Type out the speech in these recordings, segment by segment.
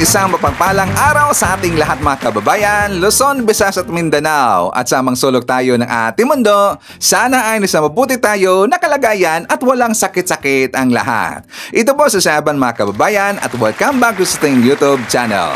isang mapagpalang araw sa ating lahat mga kababayan, Luzon, Visayas at Mindanao. At samang sulok tayo ng ating mundo, sana ay nasa mabuti tayo na kalagayan at walang sakit-sakit ang lahat. Ito po si Shaban mga kababayan at welcome back to sa ating YouTube channel.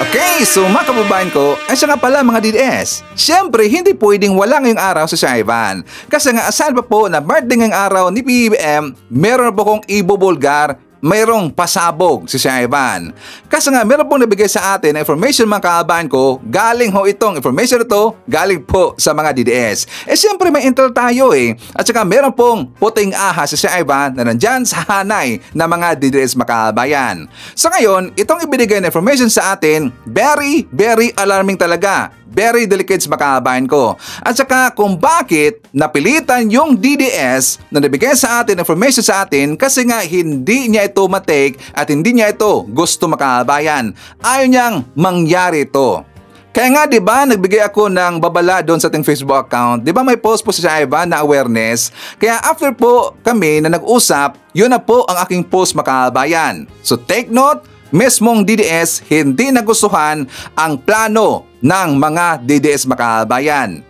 Okay, so mga kababayan ko, ay siya nga pala mga DDS. Siyempre, hindi pwedeng wala ngayong araw sa Shaivan. Kasi nga asal pa po na birthday ngayong araw ni PBBM, meron po kong ibubulgar, mayroong pasabog si Shaivan. Kasi nga meron pong nabigay sa atin na information mga kababayan ko, galing ho itong information ito, galing po sa mga DDS. Siyempre may intel tayo At saka meron pong puting ahas si Shaivan na nandyan sa hanay na mga DDS mga kababayan. So ngayon, itong ibinigay na information sa atin, very alarming talaga. Very delicate sa makabayan ko. At saka kung bakit napilitan yung DDS na nabigay sa atin information sa atin kasi nga hindi niya ito matake at hindi niya ito gusto makabayan. Ayaw niyang mangyari ito. Kaya nga 'di ba nagbigay ako ng babala doon sa ating Facebook account. 'Di ba may post po sa Ivan na awareness. Kaya after po kami na nag-usap, yun na po ang aking post makabayan. So take note, mismong DDS hindi nagustuhan ang plano ng mga DDS makabayan.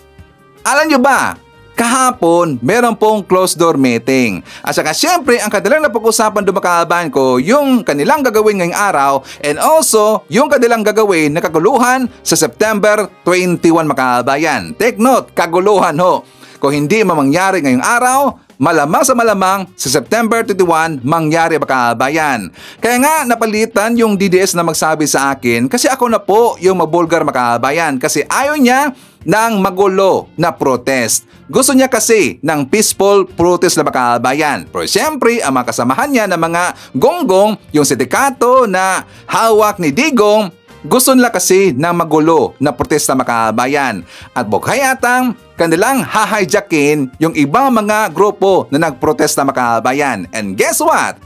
Alam nyo ba, kahapon meron pong closed door meeting. At saka syempre ang kanilang napag-usapan doon makabayan ko yung kanilang gagawin ngayong araw and also yung kanilang gagawin na kaguluhan sa September 21 makabayan. Take note, kaguluhan ho. Kung hindi mamangyari ngayong araw, malamang sa September 21 mangyari makabayan. Kaya nga napalitan yung DDS na magsabi sa akin kasi ako na po yung mabulgar makabayan kasi ayaw niya ng magulo na protest. Gusto niya kasi ng peaceful protest na makabayan. Pero siyempre ang mga kasamahan niya na mga gonggong, yung sindikato na hawak ni Digong, gusto nila kasi ng magulo na protesta makabayan. At bukhayatang kanilang hahijackin yung ibang mga grupo na nagprotesta makabayan. And guess what?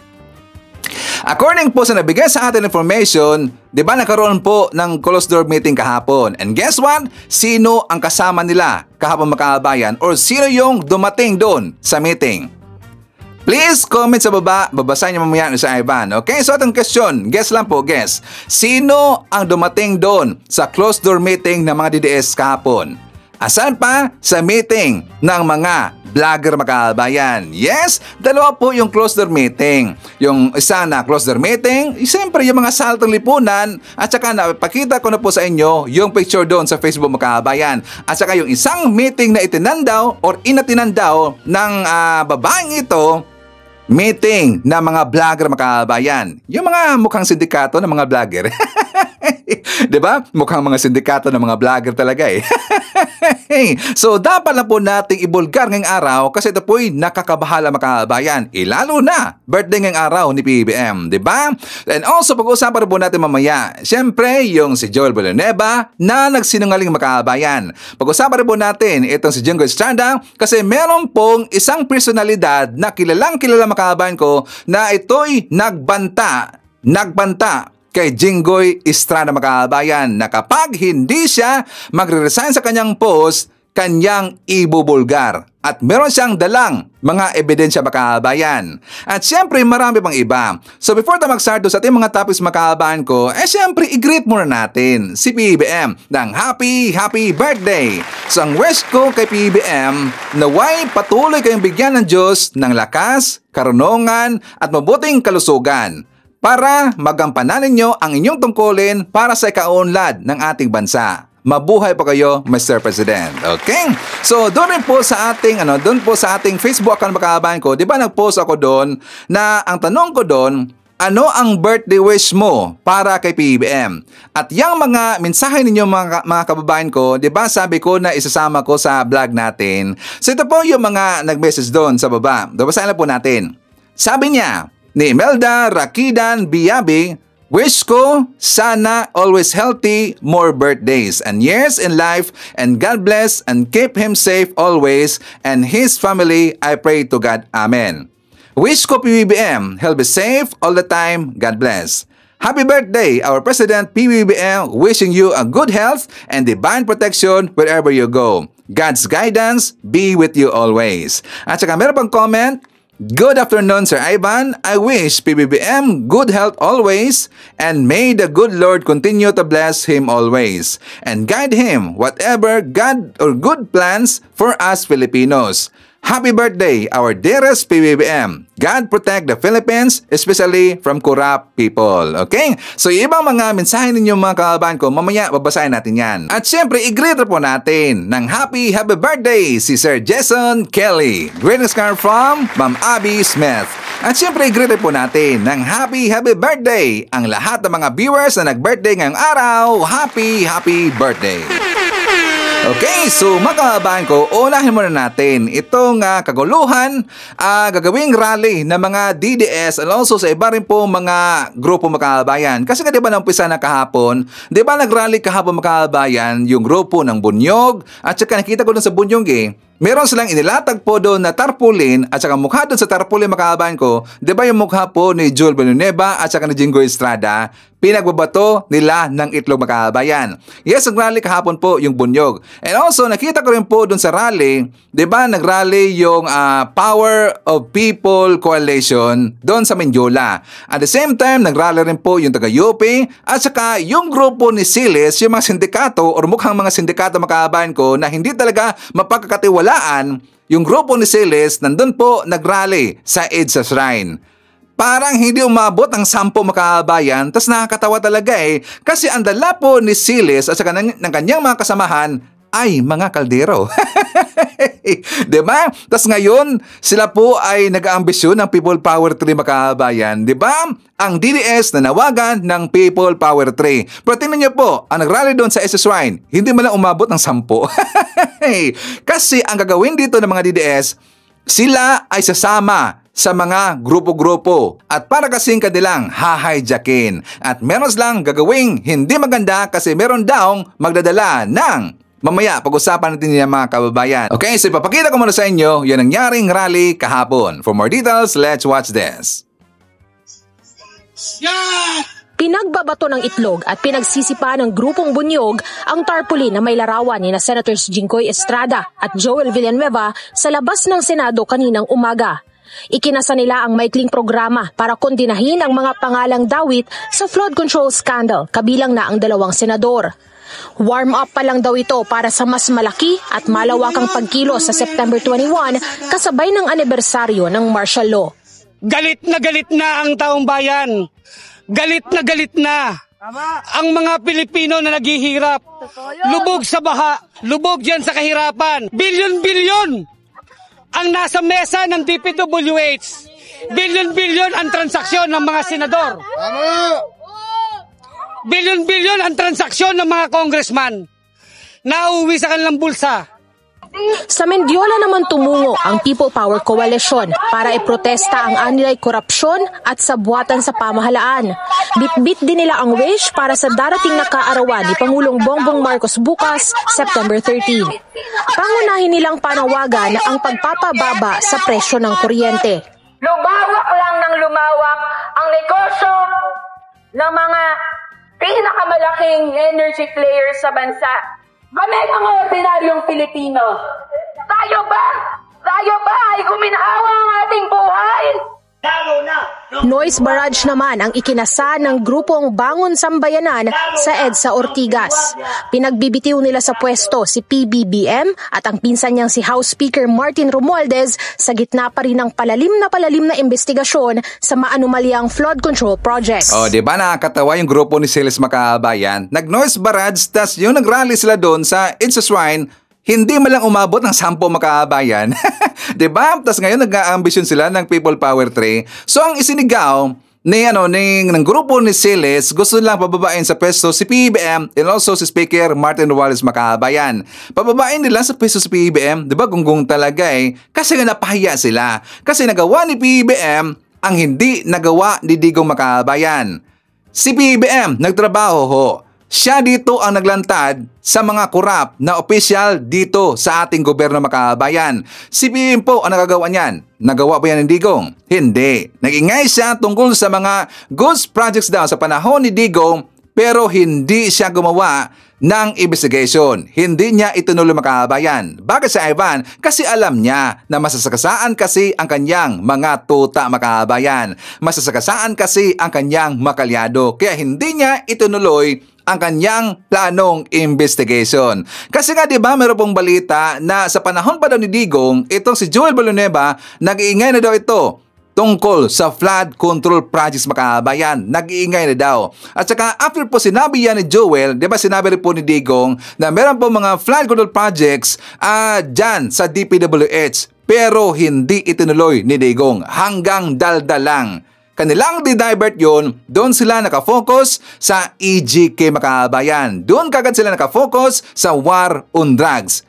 According po sa nabigay sa atin information, di ba nagkaroon po ng closed door meeting kahapon? And guess what? Sino ang kasama nila kahapon makabayan? Or sino yung dumating doon sa meeting? Please comment sa baba, babasahin niyo mamaya sa Ivan. Okay, so atong question, guess lang po, guess. Sino ang dumating doon sa closed door meeting ng mga DDS kahapon? Asan pa? Sa meeting ng mga vlogger makabayan. Yes, dalawa po yung closed door meeting. Yung isa na closed door meeting, siyempre yung mga saltong lipunan at saka napakita ko na po sa inyo yung picture doon sa Facebook makabayan. At saka yung isang meeting na itinandaw or inatinandaw ng babaeng ito, meeting na mga vlogger makabayan. Yung mga mukhang sindikato ng mga vlogger. Diba? Mukhang mga sindikato ng mga vlogger talaga So dapat na po nating ibulgar ngayong araw kasi ito po'y nakakabahala makabayan. Lalo na birthday ngayong araw ni PBBM, diba? And also pag-uusapan po natin mamaya, siyempre yung si Joel Villanueva na nagsinungaling makabayan. Pag-uusapan po natin itong si Jingo Estrada kasi meron pong isang personalidad na kilalang makabayan ko na ito'y nagbanta kay Jinggoy Estrada makabayan na kapag hindi siya magre-resign sa kanyang post, kanyang ibubulgar. At meron siyang dalang mga ebidensya makabayan. At syempre marami pang iba. So before tayo mag-start sa ating mga topics makabayan ko, syempre i-greet muna natin si PBBM ng happy birthday. So ang wish ko kay PBBM, naway patuloy kayong bigyan ng Diyos ng lakas, karunungan at mabuting kalusugan para magampanan ninyo ang inyong tungkulin para sa ikaunlad ng ating bansa. Mabuhay pa kayo, Mr. President. Okay? So, doon rin po sa ating Facebook account makabayan ko, di ba nag-post ako doon na ang tanong ko doon, ano ang birthday wish mo para kay PBBM? At yung mga mensahe ninyo mga kababayan ko, di ba sabi ko na isasama ko sa vlog natin. So, ito po yung mga nag-message doon sa baba. Babasahin na po natin. Sabi niya, ni Imelda Rakidan Biabi, wish ko sana always healthy, more birthdays and years in life, and God bless and keep him safe always and his family. I pray to God. Amen. Wish ko PBBM, he'll be safe all the time. God bless. Happy birthday, our President PBBM, wishing you a good health and divine protection wherever you go. God's guidance be with you always. At saka meron pang comment, Good afternoon, Sir Ivan. I wish PBBM good health always, and may the good Lord continue to bless him always and guide him whatever God or good plans for us Filipinos. Happy birthday, our dearest PBBM. God protect the Philippines, especially from corrupt people. Okay? So, yung ibang mga mensahe ninyo mga kababayan ko, mamaya babasahin natin yan. At syempre, i-greet po natin ng happy birthday si Sir Jason Kelly. Greetings card from Ma'am Abby Smith. At syempre, i-greet po natin ng happy birthday ang lahat ng mga viewers na nag-birthday ngayong araw. Happy birthday! Okay, so mga kababayan ko, unahin muna natin itong kaguluhan, gagawing rally ng mga DDS and also sa iba rin po mga grupo mga kababayan. Kasi nga diba naumpisa na kahapon, diba nag-rally kahapon mga kababayan yung grupo ng Bunyog at saka nakita ko dun sa Bunyog meron silang inilatag po doon na tarpaulin at saka mukha doon sa tarpaulin mga kababayan ko, diba yung mukha po ni Joel Villanueva at saka ni Jingo Estrada, pinagbabato nila ng itlog mga kababayan. Yes, nag-rally kahapon po yung Bunyog. And also, nakita ko rin po doon sa rally, diba nag-rally yung Power of People Coalition doon sa Mindiola. At the same time, nag-rally rin po yung taga-UP at saka yung grupo ni Siles, yung mga sindikato or mukhang mga sindikato mga kababayan ko na hindi talaga mapagkakatiwala yung grupo ni Siles, nandun po nag-rally sa EDSA Shrine. Parang hindi umabot ang 10 makabayan, tas nakakatawa talaga kasi ang dala po ni Siles at saka ng kanyang mga kasamahan ay mga kaldero. Diba? Tas ngayon, sila po ay nag-aambisyon ng People Power 3 makabayan. Diba? Ang DDS na nawagan ng People Power 3. Pero tingnan niyo po, ang nag-rally doon sa EDSA Shrine, hindi man lang umabot ng 10. Kasi ang gagawin dito ng mga DDS, sila ay sasama sa mga grupo-grupo at para kasing kanilang hahijackin. At meron silang gagawing hindi maganda kasi meron daw magdadala ng mamaya, pag-usapan natin yan mga kababayan. Okay, so ipapakita ko muna sa inyo yung nangyaring rally kahapon. For more details, let's watch this. Pinagbabato ng itlog at pinagsisipa ng grupong Bunyog ang tarpaulin na may larawan ni na Senators Jinggoy Estrada at Joel Villanueva sa labas ng Senado kaninang umaga. Ikinasa nila ang maikling programa para kondinahin ang mga pangalang dawit sa flood control scandal, kabilang na ang 2 senador. Warm up pa lang daw ito para sa mas malaki at malawakang pagkilos sa September 21 kasabay ng anibersaryo ng martial law. Galit na ang taong bayan. Galit na ang mga Pilipino na naghihirap. Lubog sa baha, lubog dyan sa kahirapan. Bilyon-bilyon ang nasa mesa ng DPWH. Bilyon-bilyon ang transaksyon ng mga senador. Bilyon-bilyon ang transaksyon ng mga congressman na uuwi sa kanilang bulsa. Sa Mendiola naman tumungo ang People Power Coalition para iprotesta ang anilay korupsyon at sabwatan sa pamahalaan. Bit-bit din nila ang wish para sa darating na kaarawan ni Pangulong Bongbong Marcos bukas, September 13. Pangunahin nilang panawagan ang pagpapababa sa presyo ng kuryente. Lumawak lang ng lumawak ang negosyo ng mga pinakamalaking energy players sa bansa. Kami mga ordinaryong Pilipino. Tayo ba ay guminhawa ang ating buhay? Noise barrage naman ang ikinasa ng grupong Bangon Sambayanan sa EDSA Ortigas. Pinagbibitiw nila sa pwesto si PBBM at ang pinsan niyang si House Speaker Martin Romualdez sa gitna pa rin ng palalim na investigasyon sa maanumalyang flood control projects. Diba nakakatawa yung grupo ni Siles makabayan? Nag-noise barrage, tas yung nag-rally sila doon sa EDSA Shrine, hindi man lang umabot ng 10 makabayan. Diba? Tapos ngayon nag-aambisyon sila ng People Power 3. So ang isinigaw ng grupo ni Siles, gusto lang pababain sa pwesto si PBBM and also si Speaker Martin Romualdez makabayan. Pababain nila sa pwesto si PBBM, diba gunggong talaga kasi nga napahiya sila. Kasi nagawa ni PBBM ang hindi nagawa ni Digong makabayan. Si PBBM nagtrabaho ho. Siya dito ang naglantad sa mga korap na opisyal dito sa ating gobyerno makabayan. Si PBBM po ang nagagawa niyan. Nagawa ba yan ng Digong? Hindi. Nag-ingay siya tungkol sa mga goods projects daw sa panahon ni Digong, pero hindi siya gumawa ng investigation. Hindi niya itinuloy mga kabayan. Bakit si Ivan? Kasi alam niya na masasagasaan kasi ang kanyang mga tuta mga kabayan. Masasagasaan kasi ang kanyang makalyado. Kaya hindi niya itinuloy ang kanyang planong investigation. Kasi nga 'di ba, meron pong balita na sa panahon pa daw ni Digong, itong si Joel Villanueva, nag-iingay na daw ito tungkol sa flood control projects mga kabayan. Nag-iingay na daw. At saka after po sinabi yan ni Joel, di ba sinabi rin po ni Digong na meron po mga flood control projects dyan sa DPWH, pero hindi itinuloy ni Digong. Hanggang daldal lang. Kanilang di-divert yun, doon sila nakafocus sa EGK mga kabayan. Doon kagad sila nakafocus sa war on drugs.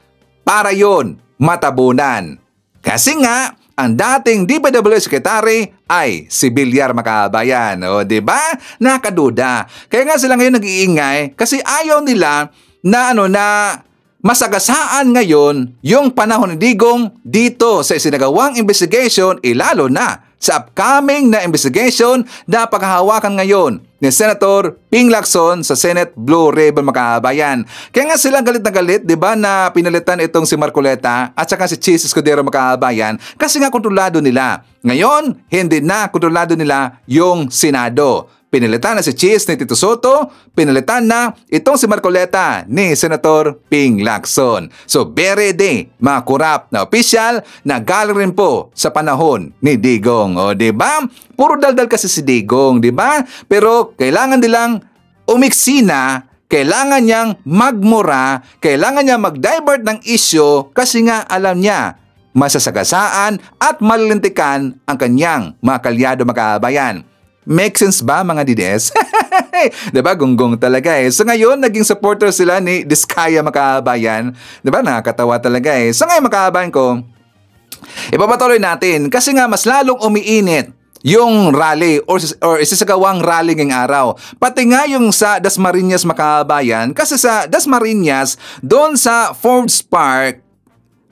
Para yun, matabunan. Kasi nga, ang dating DPWH Secretary ay si Villar mga kabayan. O, diba? Nakaduda. Kaya nga sila ngayon nag-iingay kasi ayaw nila na masagasaan ngayon yung panahon ni Digong dito sa isinagawang investigation, lalo na sa upcoming na investigation na paghahawakan ngayon ni Senator Ping Lacson sa Senate Blue Ribbon mga kabayan. Kaya nga sila galit na galit, di ba, na pinalitan itong si Marcoleta at saka si Chis Escudero mga kabayan kasi nga kontrolado nila. Ngayon, hindi na kontrolado nila yung Senado. Pinalitan na si Chis ni Tito Soto, pinalitan na itong si Marcoleta ni Senator Ping Lacson. So, very day, mga korap na opisyal na galing rin po sa panahon ni Digong. O, diba? Puro daldal kasi si Digong, diba? Pero kailangan nilang umiksina, kailangan niyang magmura, kailangan niya mag-divert ng issue kasi nga alam niya masasagasaan at malilintikan ang kanyang mga kalyado mga kabayan. Make sense ba mga DDS? Diba? Gunggong talaga eh. So ngayon, naging supporter sila ni Diskaya mga kabayan. Diba? Nakakatawa talaga eh. So ngayon mga kabayan ko, ipapatuloy natin kasi nga mas lalong umiinit yung rally or isisagawang rally ngayong araw. Pati nga yung sa Dasmariñas mga kabayan, kasi sa Dasmariñas, doon sa Forbes Park,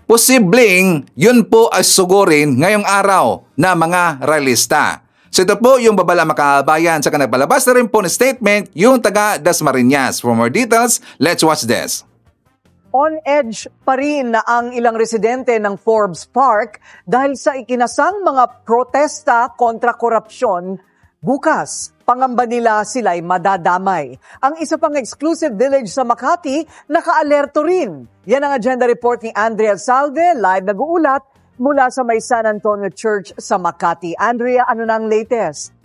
posibleng yun po ay sugurin ngayong araw na mga rallyista. So ito po yung babala mga kabayan. Saka nagpalabas na rin po ng statement yung taga Dasmariñas. For more details, let's watch this. On edge pa rin na ang ilang residente ng Forbes Park dahil sa ikinasang mga protesta kontra korupsyon. Bukas, pangamba nila sila'y madadamay. Ang isa pang exclusive village sa Makati, naka-alerto rin. Yan ang agenda report ni Andrea Salve, live nag-uulat mula sa may San Antonio Church sa Makati. Andrea, ano na ang latest?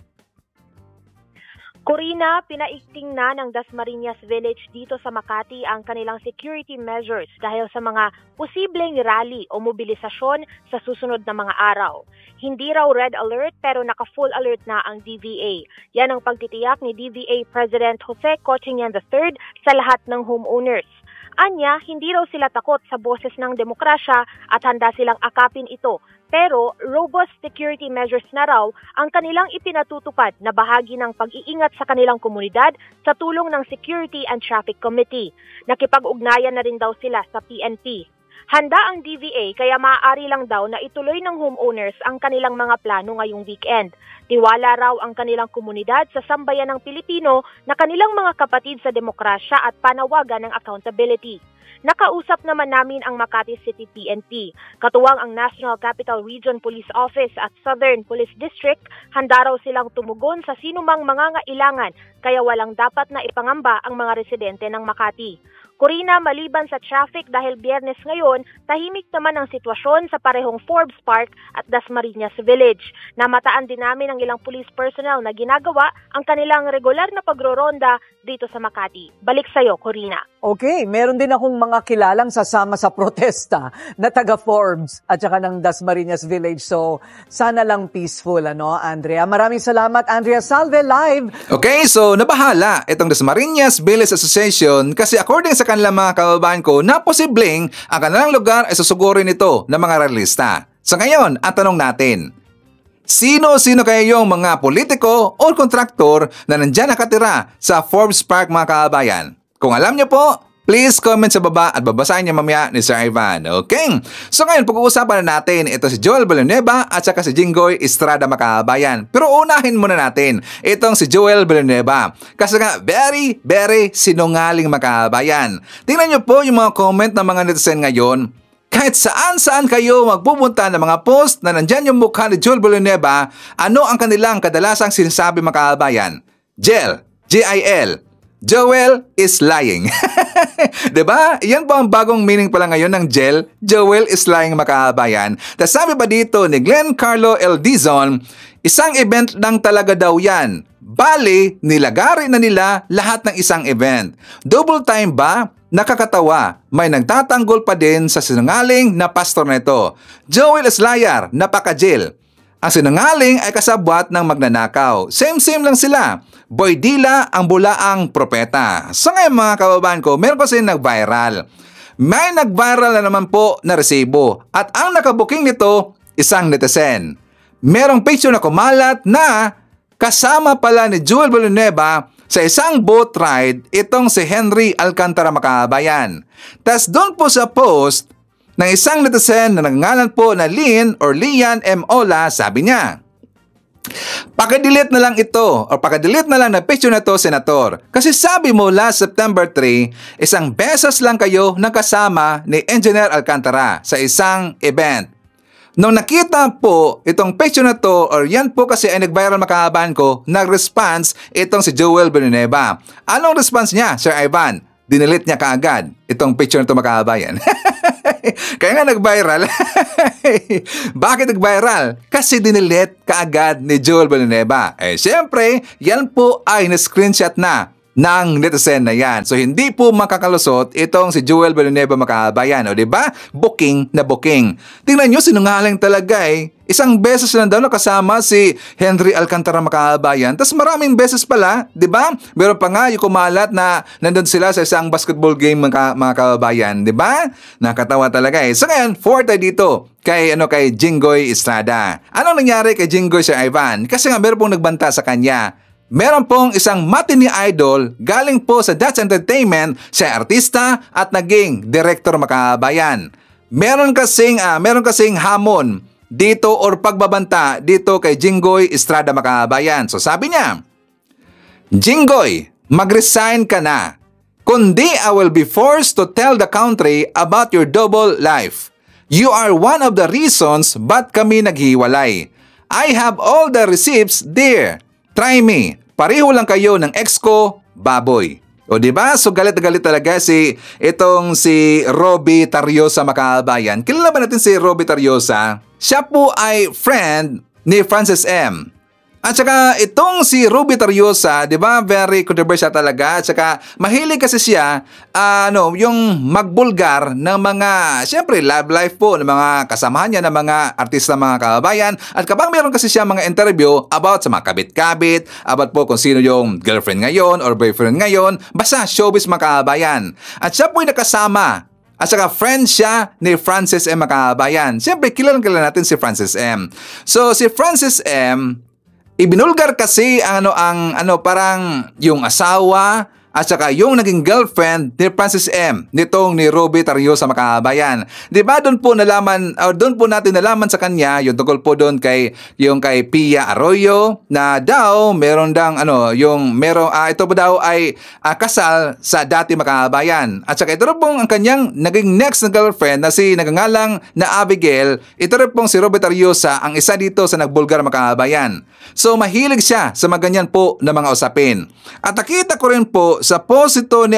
Corina, pinaigting na ng Dasmariñas Village dito sa Makati ang kanilang security measures dahil sa mga posibleng rally o mobilisasyon sa susunod na mga araw. Hindi raw red alert pero naka-full alert na ang DVA. Yan ang pagtitiyak ni DVA President Jose Cochinyan III sa lahat ng homeowners. Anya, hindi raw sila takot sa boses ng demokrasya at handa silang akapin ito. Pero robust security measures na raw ang kanilang ipinatutupad na bahagi ng pag-iingat sa kanilang komunidad sa tulong ng Security and Traffic Committee. Nakipag-ugnayan na rin daw sila sa PNP. Handa ang DVA kaya maaari lang daw na ituloy ng homeowners ang kanilang mga plano ngayong weekend. Tiwala raw ang kanilang komunidad sa sambayan ng Pilipino na kanilang mga kapatid sa demokrasya at panawagan ng accountability. Nakausap naman namin ang Makati City PNP. Katuwang ang National Capital Region Police Office at Southern Police District, handa raw silang tumugon sa sinumang mangangailangan kaya walang dapat na ipangamba ang mga residente ng Makati. Corina, maliban sa traffic dahil Biyernes ngayon, tahimik naman ang sitwasyon sa parehong Forbes Park at Dasmariñas Village. Namataan din namin ang ilang police personnel na ginagawa ang kanilang regular na pagroronda dito sa Makati. Balik sa'yo, Corina. Okay, meron din akong mga kilalang sasama sa protesta na taga Forbes at saka ng Dasmariñas Village. So, sana lang peaceful, Andrea? Maraming salamat, Andrea Salve, live. Okay, so nabahala itong Dasmariñas Village Association kasi according sa kanilang mga kababayan ko na posibleng ang kanilang lugar ay susugurin ito ng mga realista. So ngayon, ang tanong natin, sino-sino kaya yung mga politiko o kontraktor na nandyan nakatira sa Forbes Park mga kababayan? Kung alam niyo po, Please comment sa baba at babasahin niya mamaya ni Sir Ivan. Okay? So ngayon, pag-uusapan na natin ito si Joel Villanueva at saka si Jinggoy Estrada mga kababayan. Pero unahin muna natin itong si Joel Villanueva. Kasi nga, very, very sinungaling mga kababayan. Tingnan niyo po yung mga comment ng mga netizen ngayon. Kahit saan-saan kayo magpupunta ng mga post na nandyan yung mukha ni Joel Villanueva, ano ang kanilang kadalasang sinasabi mga kababayan? Jel, J-I-L. Joel is lying. Diba? Yan po ang bagong meaning pala ngayon ng Jel. Joel is lying mga kababayan. Tapos sabi pa dito ni Glenn Carlo L. Dizon, isang event lang talaga daw yan. Bali, nilagari na nila lahat ng isang event. Double time ba? Nakakatawa. May nagtatanggol pa din sa sinungaling na pastor nito. Joel is liar. Napaka-Jel. Ang sinungaling ay kasabwat ng magnanakaw. Same-same lang sila. Boy Dila ang bulaang propeta. So ngayon mga kababayan ko, meron kasi nag-viral. May nag-viral na naman po na resibo. At ang nakabuking nito, isang netizen. Merong picture na kumalat na kasama pala ni Joel Villanueva sa isang boat ride itong si Henry Alcantara makabayan. Tas doon po sa post ng isang netizen na nagngalan po na Lian M. Ola, sabi niya, "Pakadelete na lang ito o pakadelete na lang na picture na to, Senator. Kasi sabi mo last September 3, isang beses lang kayo nakasama ni Engineer Alcantara sa isang event. Nung nakita po itong picture na to or yan po kasi ay nag-viral makahabahan ko, nag-response itong si Joel Villanueva. Anong response niya, Sir Ivan? Dinilit niya kaagad itong picture na to makahabayan." Kaya nga nag-viral. Bakit nag-viral? Kasi dinilit kaagad ni Joel Villanueva. Siyempre, yan po ay na-screenshot na ng netizen na yan. So, hindi po makakalusot itong si Joel Villanueva makabayan. O, diba? Booking na booking. Tingnan nyo, sinungaling talaga eh. Isang beses lang daw nakasama si Henry Alcantara makabayan. Tapos maraming beses pala, diba? Meron pa nga yung kumalat na nandun sila sa isang basketball game mga kababayan. Diba? Nakatawa talaga eh. So, ngayon, forward tayo dito kay Jinggoy Estrada. Anong nangyari kay Jinggoy, Sir Ivan? Kasi nga meron pong nagbanta sa kanya. Meron pong isang matinee idol galing po sa Dutch Entertainment, siya artista at naging director makabayan. Meron kasing hamon dito or pagbabanta dito kay Jinggoy Estrada makabayan. So sabi niya, "Jinggoy, mag-resign ka na. Kundi I will be forced to tell the country about your double life. You are one of the reasons ba't kami naghiwalay. I have all the receipts there. Try me. Pareho lang kayo ng ex ko, baboy." O diba? So galit na galit talaga si Robby Tariosa makabayan. Kilala ba natin si Robby Tariosa? Siya po ay friend ni Francis M. At saka itong si Robby Tariosa, di ba, very controversial talaga. At saka mahilig kasi siya, yung magbulgar ng mga, siyempre, love life po ng mga kasamahan niya, ng mga artista, mga kababayan. At kapag meron kasi siya mga interview about sa mga kabit-kabit, about po kung sino yung girlfriend ngayon or boyfriend ngayon, basta showbiz mga kababayan. At siya po ay nakasama. At saka friend siya ni Francis M. makabayan. Siyempre, kilala natin si Francis M. So, si Francis M., ibinulgar kasi parang yung asawa at saka yung naging girlfriend ni Francis M. nitong ni Robby Tariosa makabayan. Di ba doon po natin nalaman sa kanya yung tungkol po doon kay Pia Arroyo na daw meron dang ito po daw ay kasal sa dati makabayan. At saka ito rin pong ang kanyang naging next na girlfriend na si nagangalang na Abigail. Ito rin pong si Robby Tariosa ang isa dito sa nagbulgar makabayan. So mahilig siya sa maganyan po na mga usapin. At nakita ko rin po sa post ito ni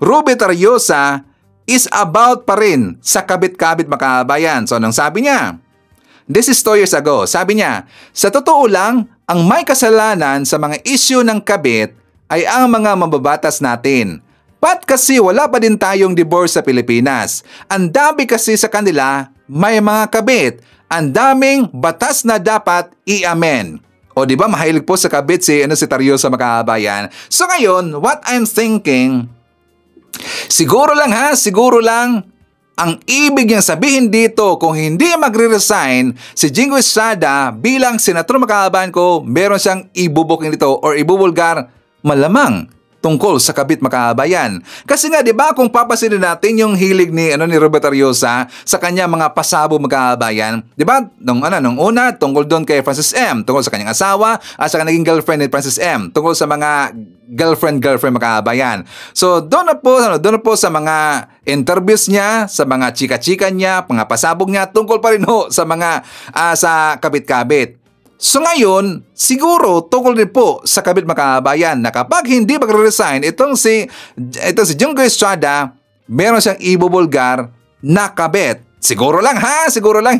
Robby Tariosa is about pa rin sa kabit-kabit makabayan. So anong sabi niya? This is 2 years ago. Sabi niya, "Sa totoo lang, ang may kasalanan sa mga issue ng kabit ay ang mga mababatas natin. Pat kasi wala pa din tayong divorce sa Pilipinas. Ang dami kasi sa kanila may mga kabit. Ang daming batas na dapat i-amen." O di ba mahilig po sa kabit si Tariosa makabayan. So ngayon, what I'm thinking, siguro lang ang ibig niyang sabihin dito kung hindi magre-resign si Jinggoy Estrada bilang senator makabayan ko, meron siyang ibubuking dito or ibubulgar, malamang tungkol sa kabit makabayan. Kasi nga 'di ba kung papasinin natin yung hilig ni Robert Ariosa sa kanya mga pasabo makabayan, 'di ba? Nung una tungkol doon kay Francis M, tungkol sa kanyang asawa at sa naging girlfriend ni Francis M, tungkol sa mga girlfriend makabayan. So doon na po sa mga interviews niya, sa mga chika-chika niya, mga pasabog niya tungkol pa rin ho sa mga sa kabit-kabit. So ngayon, siguro tungkol din po sa kabit makabayan na kapag hindi magre-resign itong si Jinggoy Estrada, meron siyang ibubulgar na kabit. Siguro lang,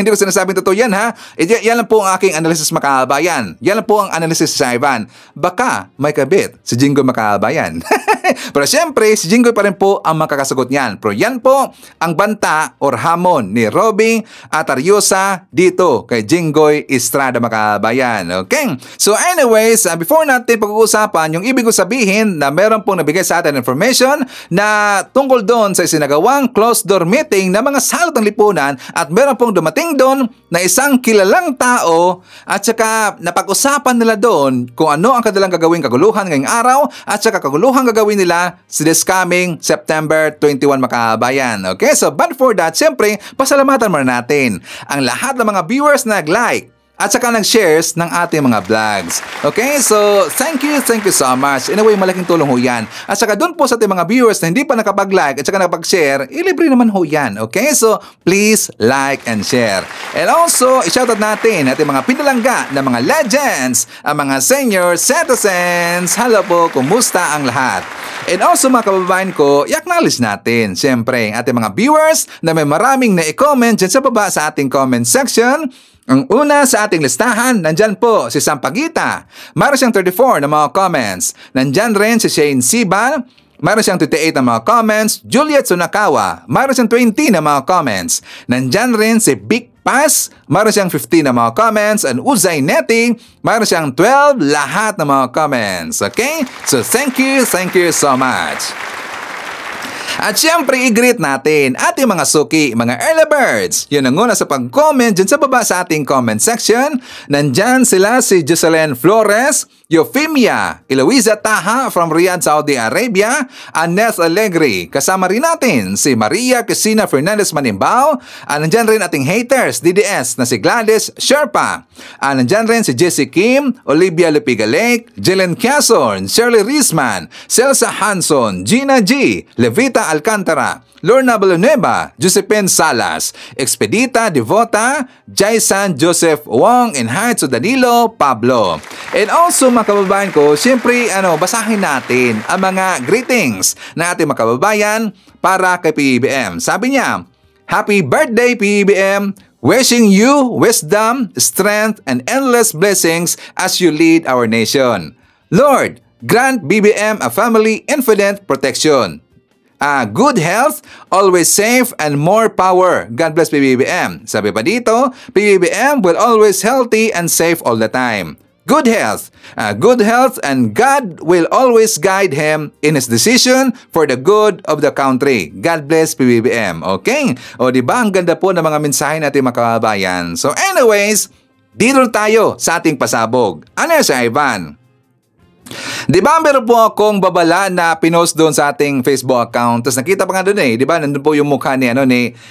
hindi ko sinasabing totoo yan ha. Yan lang po ang aking analysis makabayan. Yan lang po ang analysis sa Ivan. Baka may kabit si Jinggoy makabayan. Pero syempre, si Jinggoy pa rin po ang makakasagot niyan. Pero yan po ang banta or hamon ni Robby at Ariosa dito kay Jinggoy Estrada makabayan. Okay? So anyways, before natin pag-uusapan yung ibig ko sabihin na meron pong nabigay sa atin information na tungkol doon sa isinagawang closed door meeting na mga salot ng lipunan at meron pong dumating doon na isang kilalang tao at saka napag-usapan nila doon kung ano ang kanilang gagawing kaguluhan ngayong araw at saka kaguluhan gagawin nila sa this coming September 21 makabayan. Okay, so but for that, siyempre, pasalamatan muna natin ang lahat ng mga viewers na nag-like at saka nag-shares ng ating mga vlogs. Okay, so thank you so much. In a way, malaking tulong ho yan. At saka doon po sa ating mga viewers na hindi pa nakapag-like at saka nakapag-share, ilibre naman ho yan. Okay, so please like and share. And also, i-shoutout natin ating mga pinalangga na mga legends, ang mga senior citizens. Hello po, kumusta ang lahat? And also mga kababayan ko, i-acknowledge natin siyempre ang ating mga viewers na may maraming na-comment dyan sa baba sa ating comment section. Ang una sa ating listahan, nandyan po si Sampaguita. Mayroon siyang 34 na mga comments. Nandyan rin si Shane Sibal. Mayroon siyang 28 na mga comments. Juliet Sunakawa. Mayroon siyang 20 na mga comments. Nandyan rin si Big Pass. Mayroon siyang 15 na mga comments. And Uzay Neti. Mayroon siyang 12 lahat na mga comments. Okay? So thank you so much. At syempre, i-greet natin ating mga suki, mga early birds. Yun ang una sa pag-comment dyan sa baba sa ating comment section. Nandyan sila si Jocelyn Flores, Eufemia, Eloisa Taha from Riyadh, Saudi Arabia, Annette Alegre. Kasama rin natin si Maria Cristina Fernandez Manimbao. Nandyan rin ating haters, DDS na si Gladys Sherpa. Nandyan rin si Jessie Kim, Olivia Lupigalek, Jelen Quezon, Shirley Risman, Celsa Hanson, Gina G, Levita Alcantara, Lorna Villanueva, Josephine Salas, Expedita Devota, Jaisan Joseph Wong, and Heights Danilo Pablo. And also mga kababayan ko, siyempre basahin natin ang mga greetings na ating mga kababayan para kay PBBM. Sabi niya, Happy birthday PBBM! Wishing you wisdom, strength, and endless blessings as you lead our nation. Lord, grant BBM a family infinite protection. Good health, always safe, and more power. God bless PBBM. Sabi pa dito, PBBM will always healthy and safe all the time. Good health, and God will always guide him in his decision for the good of the country. God bless PBBM. Okay? O diba, ang ganda po ng mga mensahe natin mga kababayan. So anyways, dito tayo sa ating pasabog. Ano si Ivan? Di ba meron po akong babala na pinost doon sa ating Facebook account. Tapos nakita pa nga doon di ba? Nandun po yung mukha ni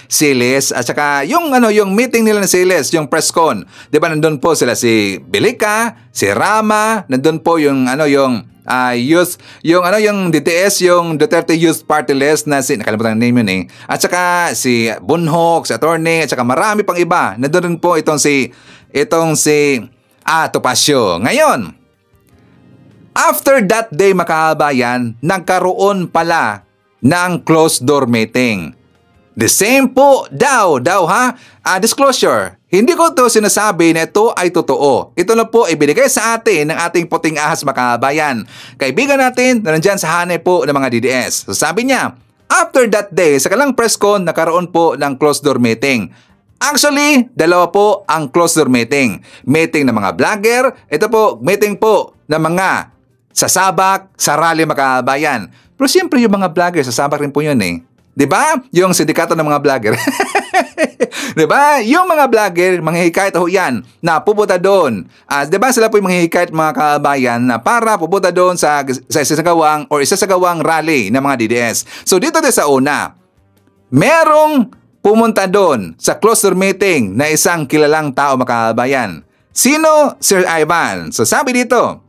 Siles at saka yung meeting nila ni Siles, yung press con. Di ba nandun po sila si Bilica, si Rama, nandun po yung youth, yung DTS, yung Duterte Youth Party List na nakalimutan ang name yun At saka si Bunhok, si Attorney, at saka marami pang iba. Nandun po itong si Topacio. Ngayon, after that day makabayan, nagkaroon pala ng closed door meeting. The same po daw ha, disclosure. Hindi ko to sinasabi na ito ay totoo. Ito na po ibinigay sa atin ng ating puting ahas makabayan. Kaibigan natin na nandyan sa hanay po ng mga DDS. So sabi niya, after that day, sa kalang press con, nakaroon po ng closed door meeting. Actually, dalawa po ang closed door meeting. Meeting ng mga vlogger, ito po, meeting po ng mga sasabak sa rally makabayan. Pero siyempre yung mga vlogger, sasabak rin po yun 'Di ba? Yung sindikato ng mga vlogger. 'Di ba? Yung mga vlogger, manghihikayat ho 'yan na pupunta doon. 'Di ba sila po yung manghihikayat mga kabayan na para pupunta doon sa isasagawang rally ng mga DDS. So dito din sa una, merong pumunta doon sa closed door meeting na isang kilalang tao mga kabayan. Sino? Sir Ivan. So sabi dito,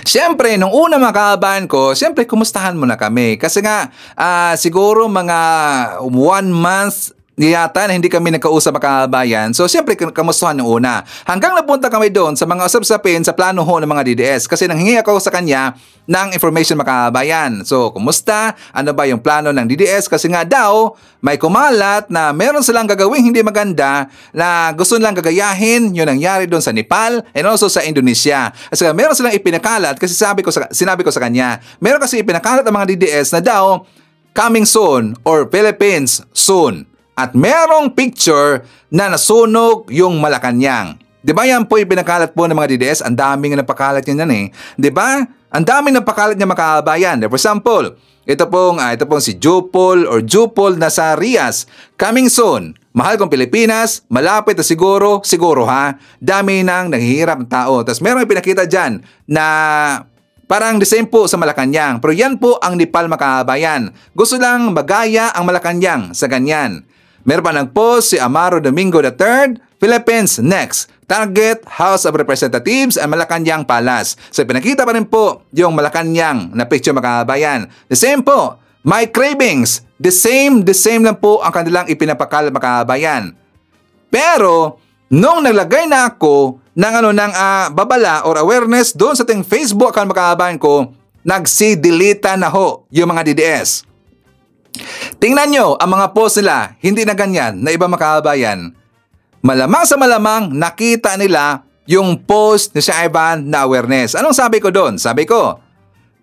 siyempre, nung una mga kababayan ko, siyempre, kumustahan mo na kami. Kasi nga, siguro mga 1 month yata na hindi kami nagkausap mga kababayan. So, siyempre, kamustahan nung una. Hanggang napunta kami doon sa mga usap-usapin sa plano ho ng mga DDS. Kasi nanghingi ako sa kanya ng information mga kababayan. So, kumusta? Ano ba yung plano ng DDS? Kasi nga daw, may kumalat na meron silang gagawing hindi maganda na gusto nilang gagayahin yung nangyari doon sa Nepal and also sa Indonesia. Kasi meron silang ipinakalat kasi sinabi ko sa kanya, meron kasi ipinakalat ang mga DDS na daw coming soon or Philippines soon. At merong picture na nasunog yung Malacanang. 'Di ba yan po yung pinakalat po ng mga DDS? Ang daming napakalat yan eh. 'Di ba? Ang daming napakalat niya mga kababayan. For example, ito pong si Jupol na sa Rias. Coming soon. Mahal kong Pilipinas, malapit na siguro ha. Dami nang naghihirap ng tao. Tapos merong pinakita dyan na parang the same po sa Malacanang. Pero yan po ang Nepal mga kababayan. Gusto lang magaya ang Malacanang sa ganyan. Meron pa nag-post si Amaro Domingo III, Philippines next. Target House of Representatives and Malacanang Palace. So pinakita pa rin po yung Malacanang na picture mga kababayan. The same po, my cravings. The same lang po ang kanilang ipinapakalat mga kababayan. Pero nung naglagay na ako ng babala or awareness doon sa ating Facebook account mga kababayan ko, nagsi-delete na ho yung mga DDS. Tingnan nyo ang mga post nila, hindi na ganyan na iba mga kababayan. Malamang sa malamang nakita nila yung post ni Sir Ivan na awareness. Anong sabi ko doon? Sabi ko,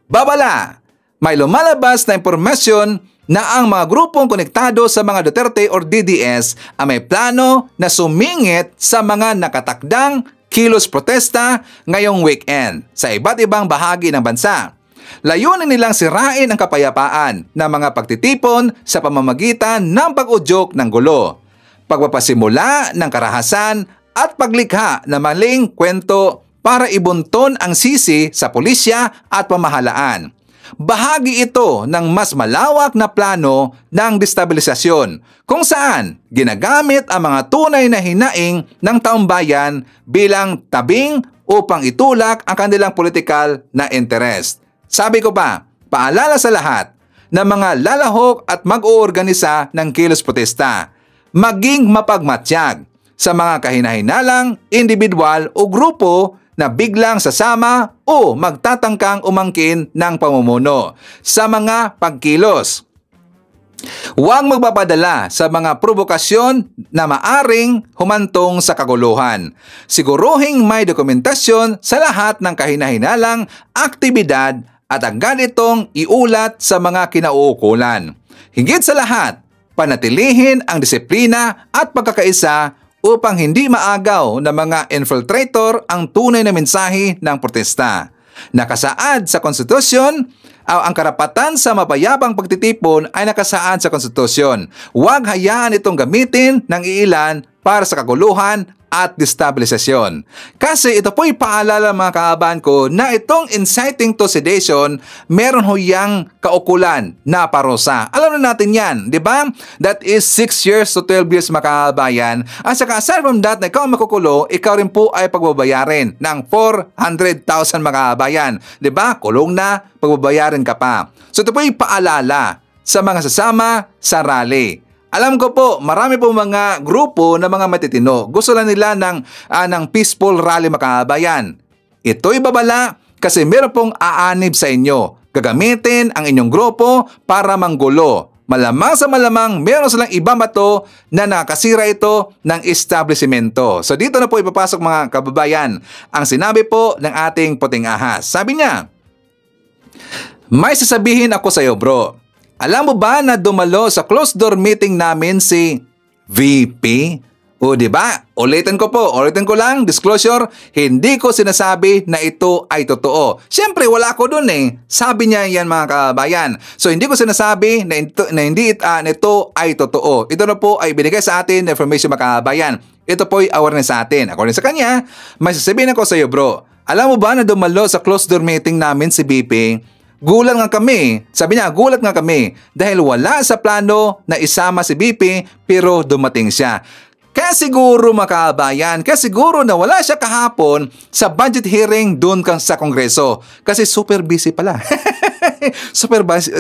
babala, may lumalabas na impormasyon na ang mga grupong konektado sa mga Duterte or DDS ay may plano na sumingit sa mga nakatakdang kilos protesta ngayong weekend sa iba't ibang bahagi ng bansa. Layunin nilang sirain ang kapayapaan ng mga pagtitipon sa pamamagitan ng pag-udyok ng gulo, pagpapasimula ng karahasan at paglikha ng maling kwento para ibunton ang sisi sa pulisya at pamahalaan. Bahagi ito ng mas malawak na plano ng destabilisasyon kung saan ginagamit ang mga tunay na hinaing ng taumbayan bilang tabing upang itulak ang kanilang politikal na interest. Sabi ko pa, paalala sa lahat ng mga lalahok at mag-oorganisa ng kilos protesta, maging mapagmatsyag sa mga kahinahinalang individual o grupo na biglang sasama o magtatangkang umangkin ng pamumuno sa mga pagkilos. Huwag magpapadala sa mga provokasyon na maaring humantong sa kaguluhan. Siguruhing may dokumentasyon sa lahat ng kahinahinalang aktibidad at agad itong iulat sa mga kinauukulan. Higit sa lahat, panatilihin ang disiplina at pagkakaisa upang hindi maagaw ng mga infiltrator ang tunay na mensahe ng protesta. Nakasaad sa konstitusyon, ang karapatan sa mapayapang pagtitipon ay nakasaad sa konstitusyon. Huwag hayaan itong gamitin ng iilan para sa kaguluhan at destabilisasyon. Kasi ito po'y paalala mga kaabaan ko na itong inciting to sedation, meron ho yang kaukulan na parusa. Alam na natin yan, di ba? That is 6 years to 12 years mga kabayan. At saka aside from that na ikaw makukulo, ikaw rin po ay pagbabayarin ng 400,000 mga kabayan. Di ba? Kulong na, pagbabayarin ka pa. So ito po'y paalala sa mga sasama sa rally. Alam ko po, marami po mga grupo na mga matitino. Gusto lang nila ng peaceful rally mga kabayan. Ito'y babala kasi meron pong aanib sa inyo. Gagamitin ang inyong grupo para manggulo. Malamang sa malamang, meron silang ibang bato na nakasira ito ng establishmento. So dito na po ipapasok mga kababayan ang sinabi po ng ating puting ahas. Sabi niya, may sasabihin ako sa iyo bro. Alam mo ba na dumalo sa closed door meeting namin si VP? O di ba? Ulitin ko lang, disclosure, hindi ko sinasabi na ito ay totoo. Siyempre, wala ako dun eh. Sabi niya yan mga kabayan. So, hindi ko sinasabi na ito ay totoo. Ito na po ay binigay sa atin na information mga kabayan. Ito po ay awareness sa atin. According sa kanya, may sasabihin ako sa iyo bro. Alam mo ba na dumalo sa closed door meeting namin si BP? Gulat nga kami. Sabi niya, gulat nga kami. Dahil wala sa plano na isama si BP pero dumating siya. Kaya siguro mga kabayan, kaya siguro na wala siya kahapon sa budget hearing doon sa Kongreso. Kasi super busy pala.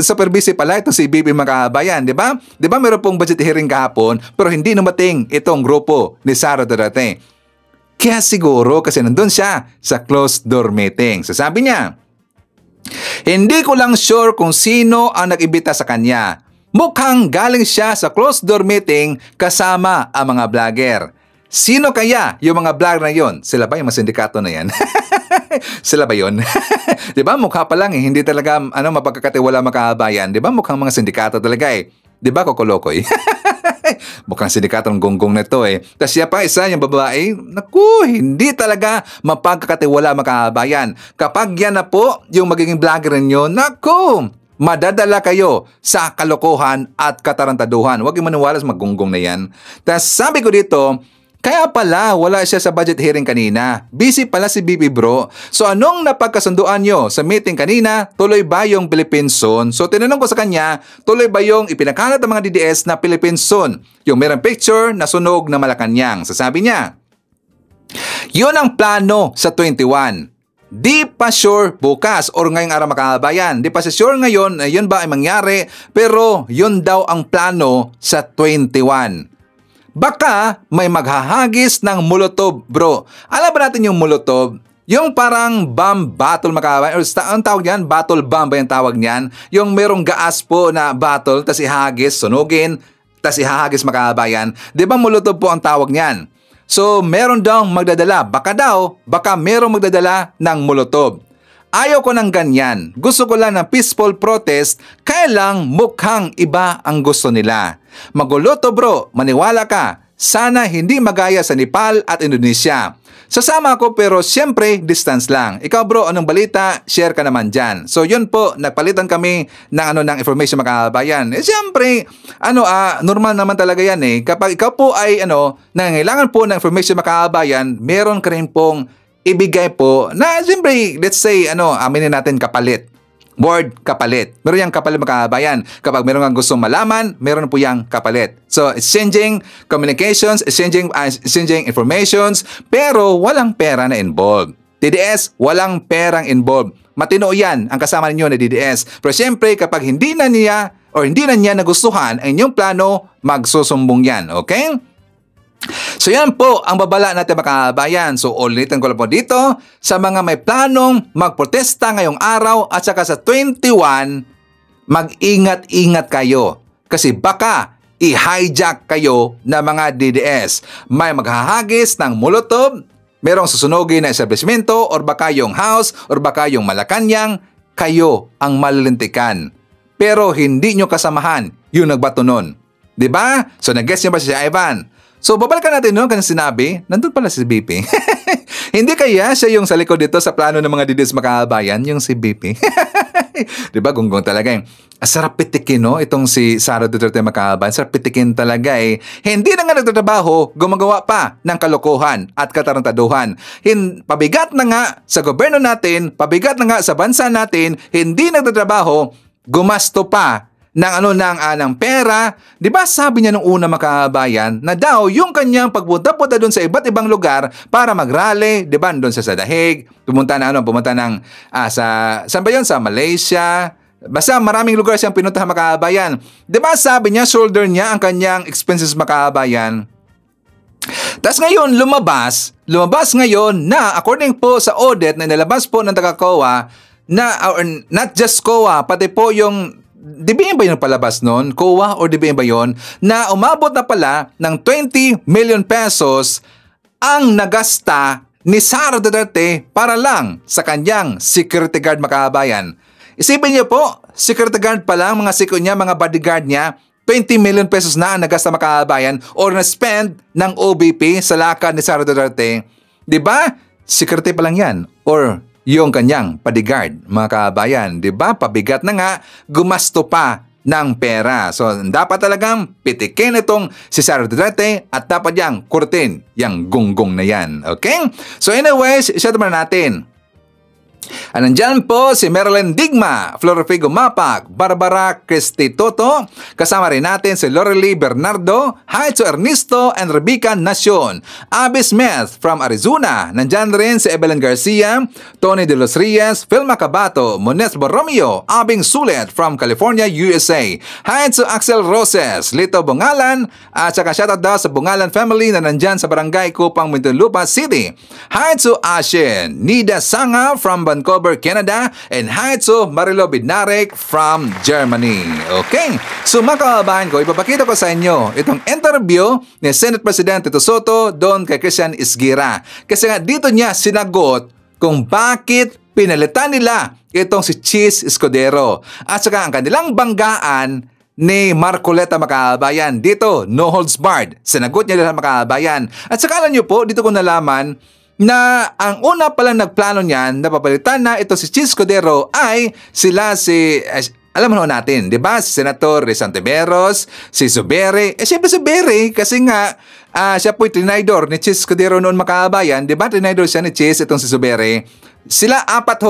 super busy pala ito si BP mga kabayan, di ba? Di ba meron pong budget hearing kahapon pero hindi numating itong grupo ni Sara Duterte. Kaya siguro kasi nandun siya sa closed door meeting. So sabi niya, hindi ko lang sure kung sino ang nag-imbita sa kanya. Mukhang galing siya sa closed door meeting kasama ang mga vlogger. Sino kaya yung mga vlogger na yon? Sila ba yung mga sindikato na yan? Sila ba yun? Diba? Mukha pa lang eh. Hindi talaga mapagkakatiwala makabayan. Diba? Mukhang mga sindikato talaga eh. Diba, Kokolokoy? Mukhang sindikato ng gonggong na ito eh. Tapos siya pa isa, yung babae, naku, hindi talaga mapagkakatiwala makabayan. Kapag yan na po yung magiging vlogger ninyo, naku, madadala kayo sa kalokohan at katarantaduhan. Huwag yung maniwala sa magunggong na yan. Tapos sabi ko dito, kaya pala wala siya sa budget hearing kanina. Busy pala si BP bro. So anong napagkasunduan nyo sa meeting kanina? Tuloy ba yung Philippine Zone? So tinanong ko sa kanya, tuloy ba yung ipinakalat ng mga DDS na Philippine Zone? Yung merong picture na sunog na Malacanang. So sabi niya, yun ang plano sa 21. Di pa sure bukas or ngayong araw makabayan. Di pa sure ngayon na yun ba ay mangyari, pero yun daw ang plano sa 21. Baka may maghahagis ng Molotov, bro. Alam ba natin yung Molotov? Yung parang bomb battle makabayan. Ang tawag yan? Battle bomb ba yung tawag niyan? Yung merong gaas po na battle, tas ihagis, sunugin, tas ihagis makabayan. Di ba Molotov po ang tawag niyan? So, meron daw magdadala. Baka merong magdadala ng Molotov. Ayaw ko ng ganyan. Gusto ko lang ng peaceful protest, kaya lang mukhang iba ang gusto nila. Magulo to bro, maniwala ka. Sana hindi magaya sa Nepal at Indonesia. Sasama ako pero siyempre distance lang. Ikaw bro, anong balita? Share ka naman dyan. So yun po, nagpalitan kami ng information makabayan. Siyempre, normal naman talaga yan eh. Kapag ikaw po ay nangangailangan po ng information makabayan, meron ka rin pong ibigay po na siyempre, let's say, aminin natin kapalit. Word kapalit. Meron yung kapalit makabayan. Kapag meron kang gustong malaman, meron po yung kapalit. So, exchanging communications, exchanging informations, pero walang pera na involved. DDS, walang perang involved. Matino yan ang kasama ninyo na DDS. Pero siyempre, kapag hindi na niya nagustuhan ang inyong plano, magsusumbong yan. Okay? So yan po ang babala natin mga kabayan. So ulitin ko lang po dito, sa mga may planong magprotesta ngayong araw at saka sa 21, mag-ingat-ingat kayo. Kasi baka i-hijack kayo ng mga DDS. May maghahagis ng Molotov, merong susunogin na establishmento, or baka yung house, or baka yung Malacanang, kayo ang malilintikan. Pero hindi nyo kasamahan yung nagbato nun. Diba? So nag-guess nyo ba si Ivan? So, babalikan natin kanyang sinabi, nandun pala si BP. Hindi kaya siya yung sa likod dito sa plano ng mga DDS makabayan, yung si BP. Diba, gunggong talaga eh. Sarap pitikin, itong si Sara Duterte makabayan. Sarap pitikin talaga eh. Hindi na nga nagtatrabaho, gumagawa pa ng kalokohan at katarantaduhan. Pabigat na nga sa gobyerno natin, pabigat na nga sa bansa natin, hindi nagtatrabaho, gumasto pa ng pera. Di ba sabi niya nung una makabayan na daw yung kanyang pagpunta-punta doon sa iba't ibang lugar para mag-rally, di ba, doon sa Dahig, pumunta saan ba yun? Sa Malaysia. Basta maraming lugar siyang pinuntahan makabayan. Di ba sabi niya, shoulder niya ang kanyang expenses makabayan. Tapos ngayon, lumabas ngayon na according po sa audit na nilabas po ng taga-COA, or not just COA, pati po yung DBM ba yung palabas nun? COA or DBM ba yun? Na umabot na pala ng 20 million pesos ang nagasta ni Sara Duterte para lang sa kanyang security guard makabayan. Isipin niyo po, security guard pa lang, mga bodyguard niya, 20 million pesos na ang nagasta mga kababayan or na-spend ng OBP sa lakad ni Sara Duterte. Di ba? Security pa lang yan. Or yung kanyang bodyguard, mga kababayan. Di ba? Pabigat na nga, gumasto pa ng pera. So, dapat talagang pitikin itong si Sara Duterte at dapat yang kurtin, yang gunggong na yan. Okay? So, anyways, i-share naman natin. Nandyan po si Marilyn Digma, Florifigo Mapak, Barbara Cristi Toto. Kasama rin natin si Lorely Bernardo, Haitzo Ernesto, and Rebecca Nacion. Abby Smith from Arizona. Nandyan rin si Evelyn Garcia, Tony De Los Reyes, Phil Macabato, Mones Borromeo, Abing Sulet from California, USA. Haitzo Axel Roses, Lito Bungalan, at saka shoutout daw sa Bungalan family na nandyan sa Barangay Kupang, Muntinlupa City. Haitzo Ashen, Nida Sanga from Vancouver, Canada, and Haitzo Marilo Bidnarek from Germany. Okay? So mga kababayan ko, ipapakita ko sa inyo itong interview ni Senate President Tito Soto doon kay Christian Isgira. Kasi nga dito niya sinagot kung bakit pinalitan nila itong si Cheese Escudero. At saka ang kanilang banggaan ni Marcoleta mga kababayan. Dito, no holds barred. Sinagot niya nila mga kababayan. At saka alam niyo po, dito ko nalaman na ang una palang nagplano niyan na papalitan na ito si Cheese Escudero ay sila si, alam mo natin, di ba? Si Senator Santiveros, si Zubiri. Siyempre Zubiri kasi nga siya po'y tinaydor ni Cheese Escudero noon mga kababayan. Di ba tinaydor siya ni Cheese itong si Zubiri? Sila apat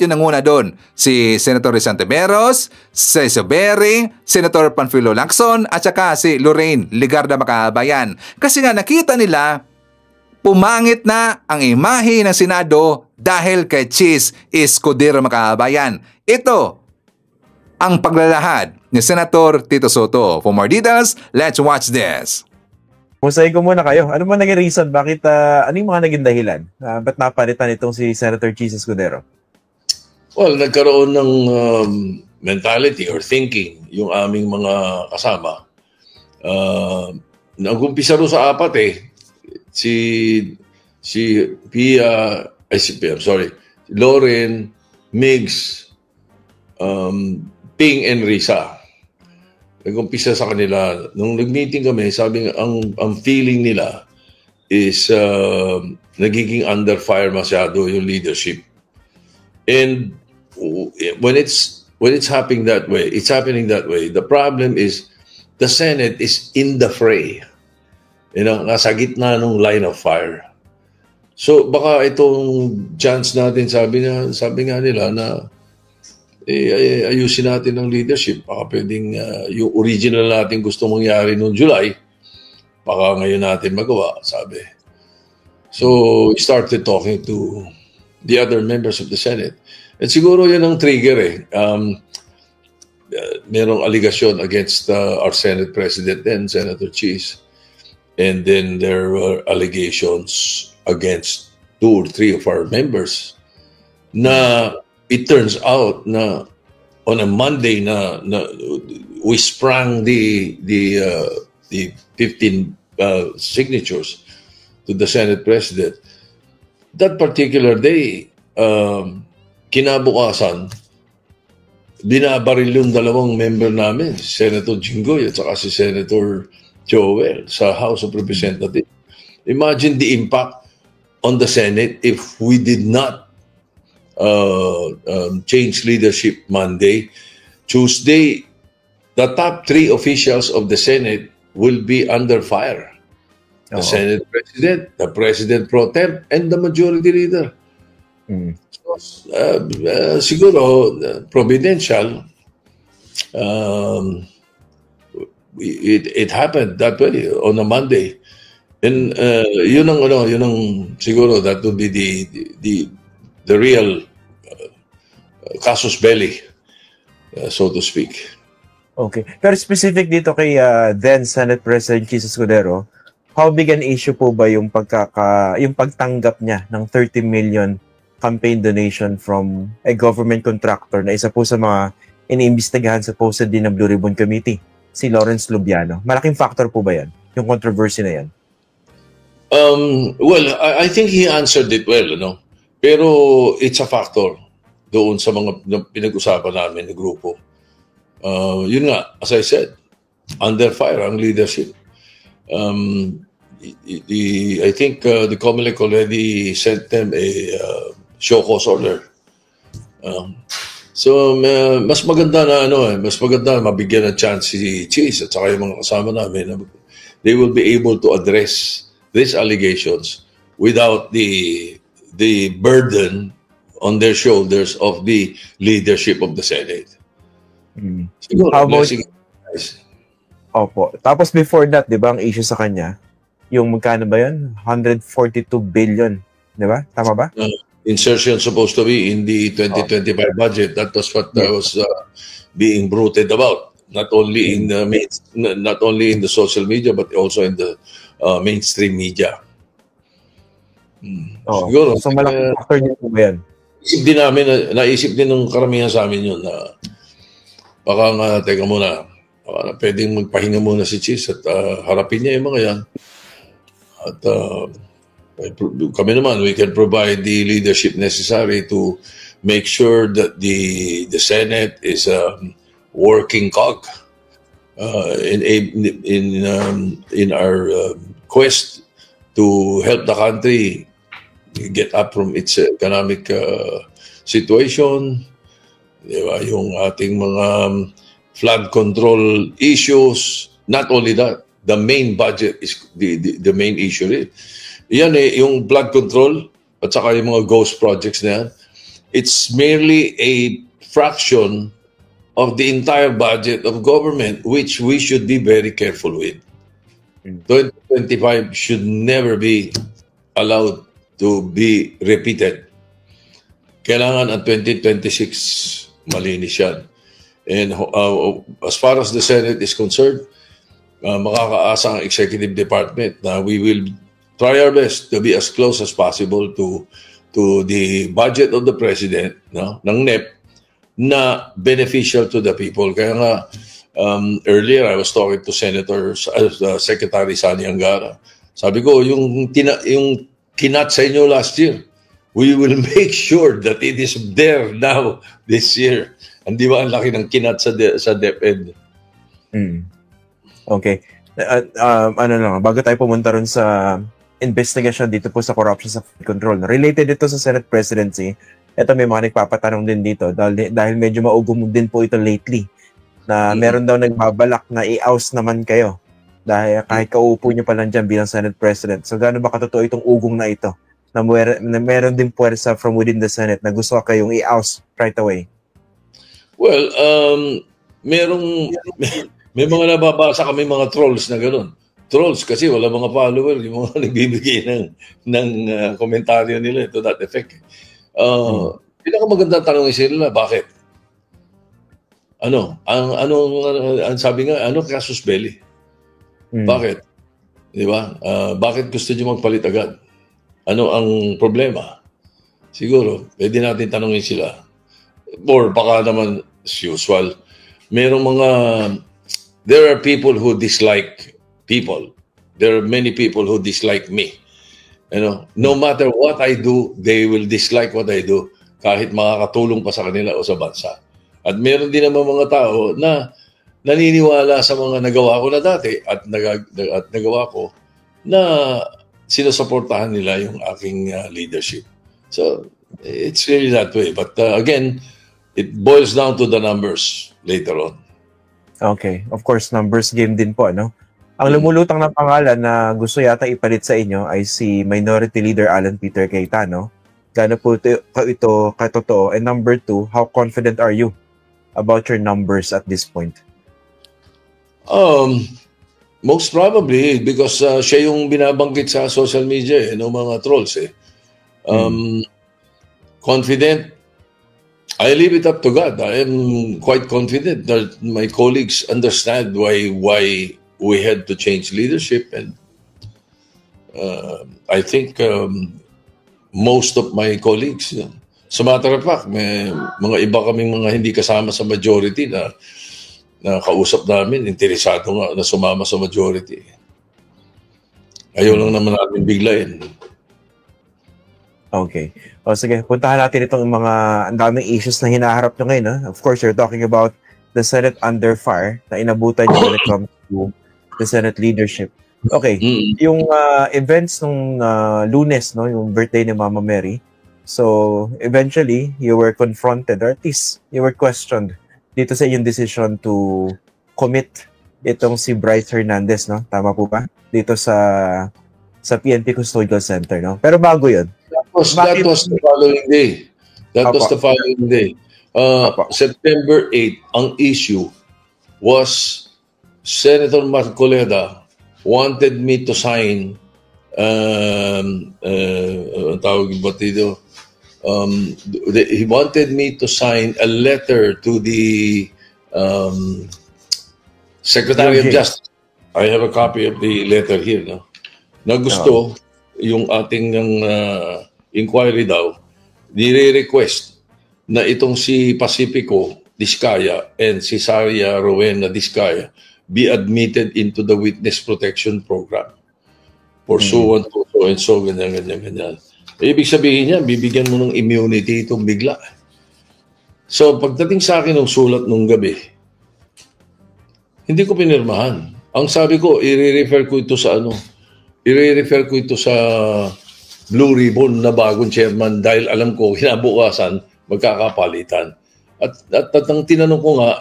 yung nanguna doon. Si Senator Santiveros, si Zubiri, Senator Panfilo Lacson, at saka si Lorraine Ligarda mga kababayan. Kasi nga nakita nila pumangit na ang imahe ng Senado dahil kay Cheese Escudero mga kababayan. Ito ang paglalahad ni Senator Tito Soto. For more details, let's watch this. Musay ko muna kayo. Ano man naging reason? Bakit, ano yung mga naging dahilan? Ba't napalitan itong si Senator Cheese Escudero? Well, nagkaroon ng mentality or thinking yung aming mga kasama. Nag-umpisa rin sa apat si Lauren, Migs, Ping and Risa. Nag-umpisa sa kanila. Nung nag-meeting kami, sabi ang feeling nila is nagiging under fire masyado yung leadership. And when it's happening that way, the problem is the Senate is in the fray. Nasa gitna ng line of fire. So baka itong chance natin, sabi nga nila na ayusin natin ang leadership. Baka pwedeng yung original natin gusto mangyari noong July, baka ngayon natin magawa, sabi. So we started talking to the other members of the Senate. At siguro yan ang trigger merong allegation against our Senate President then, Senator Cheese. And then there were allegations against 2 or 3 of our members na it turns out na on a Monday na we sprang the 15 signatures to the Senate President. That particular day, kinabukasan, binabaril yung 2 member namin, Senator Jinggoy at saka si Senator Joel sa House of Representatives. Imagine the impact on the Senate if we did not change leadership Monday. Tuesday, the top 3 officials of the Senate will be under fire. The Senate President, the President Pro Tem, and the Majority Leader. So, siguro, providential, it happened that way on a Monday. And yun ang siguro that would be the real casus belli, so to speak. Okay. Pero specific dito kay then Senate President Cheese Escudero, how big an issue po ba yung pagtanggap niya ng 30 million campaign donation from a government contractor na isa po sa mga iniimbestigahan sa posted din ng Blue Ribbon Committee, si Lawrence Lubiano? Malaking factor po ba yan, yung controversy na yan? Well, I think he answered it well, no? Pero it's a factor doon sa mga pinag-usapan namin ng grupo. Yun nga, as I said, under fire ang leadership. I think the COMELEC already sent them a show cause order. So mas maganda na mas maganda mabigyan ng chance si Cheese at saka yung mga kasama namin. They will be able to address these allegations without the burden on their shoulders of the leadership of the Senate. Siguro, How about, opo. Tapos before that, di ba, ang issue sa kanya, yung magkano ba yun? 142 billion. Di ba? Tama ba? Insertion supposed to be in the 2025 budget. That was what was being bruited about. Not only in the social media, but also in the mainstream media. Siguro. So malaking factor niyo po ba yan? Naisip din ng karamihan sa amin yun na baka nga, teka muna, pwedeng magpahinga muna si Cheese at harapin niya yung mga yan. At kami naman, we can provide the leadership necessary to make sure that the Senate is working cog in our quest to help the country get up from its economic situation. Diba? Yung ating mga flood control issues. Not only that, the main budget is the main issue. Yan yung flood control at saka yung mga ghost projects na yan. It's merely a fraction of the entire budget of government, which we should be very careful with. 2025 should never be allowed to be repeated. Kailangan ang 2026 malinis yan. And as far as the Senate is concerned, makakaasa ang executive department na we will try our best to be as close as possible to the budget of the president, ng NEP, na beneficial to the people. Kaya nga, earlier I was talking to Secretary Sani Angara. Sabi ko, yung kinat sa inyo last year, we will make sure that it is there now this year. Hindi ba ang laki ng kinat sa DepEd? Okay. Bago tayo pumunta rin sa investigation dito po sa corruption sa flood control. Related ito sa Senate presidency. Ito may mga nagpapatanong din dito dahil medyo maugong din po ito lately na meron daw nagbabalak na i-oust naman kayo dahil kahit kaupo nyo pa lang dyan bilang Senate President. So gaano ba katotoo itong ugong na ito na meron din puwersa from within the Senate na gusto kayong i-oust right away? Well, may mga nababasa kami mga trolls na gano'n. Trolls kasi wala mga follower, yung mga nagbibigay ng komentaryo nila to that effect. Pinakamagandang tanong is nila, bakit? Ang sabi nga, casus belli? Bakit? Di ba? Bakit gusto niyo magpalit agad? Ano ang problema? Siguro, pwede natin tanongin sila. Or baka naman, as usual, there are people who dislike people. There are many people who dislike me. No matter what I do, they will dislike what I do kahit makakatulong pa sa kanila o sa bansa. At meron din naman mga tao na naniniwala sa mga nagawa ko na dati at nagawa ko na sinusuportahan nila yung aking leadership. So, it's really that way. But again, it boils down to the numbers later on. Okay. Of course, numbers game din po, ano? Ang lumulutang na pangalan na gusto yata ipalit sa inyo ay si Minority Leader Alan Peter Cayetano. Gaano po ito katotoo? And number 2, how confident are you about your numbers at this point? Most probably because siya yung binabanggit sa social media ng mga trolls. Confident? I leave it up to God. I am quite confident that my colleagues understand why we had to change leadership, and I think most of my colleagues, sa matter of fact, may mga iba kaming mga hindi kasama sa majority na kausap namin, interesado nga na sumama sa majority. Ayaw lang naman namin biglayin. Okay. O sige, puntahan natin itong mga ang daming issues na hinaharap nyo ngayon. Of course, you're talking about the Senate under fire na inabutan nyo when it comes to the Senate leadership. Okay, yung events nung Lunes, no, yung birthday ni Mama Mary. So, eventually, you were confronted, or at least you were questioned dito sa yung decision to commit itong si Bryce Hernandez, no? Tama po ba? Dito sa PNP Custodial Center, no? Pero bago yun. That was the following day. That was the following day. September 8, ang issue was Senator Marcoleta wanted me to sign tawag ba dito? He wanted me to sign a letter to the Secretary of Justice. I have a copy of the letter here, no? Na gusto yung ating inquiry daw, nire-request na itong si Pacifico Diskaya and si Saria Rowena Diskaya be admitted into the Witness Protection Program. Pursuant to so and so, ganyan. Ibig sabihin niya, bibigyan mo ng immunity itong bigla. So, pagdating sa akin ng sulat nung gabi, hindi ko pinirmahan. Ang sabi ko, i-refer ko ito sa Blue Ribbon na bagong chairman dahil alam ko, kinabukasan, magkakapalitan. At ang tinanong ko nga,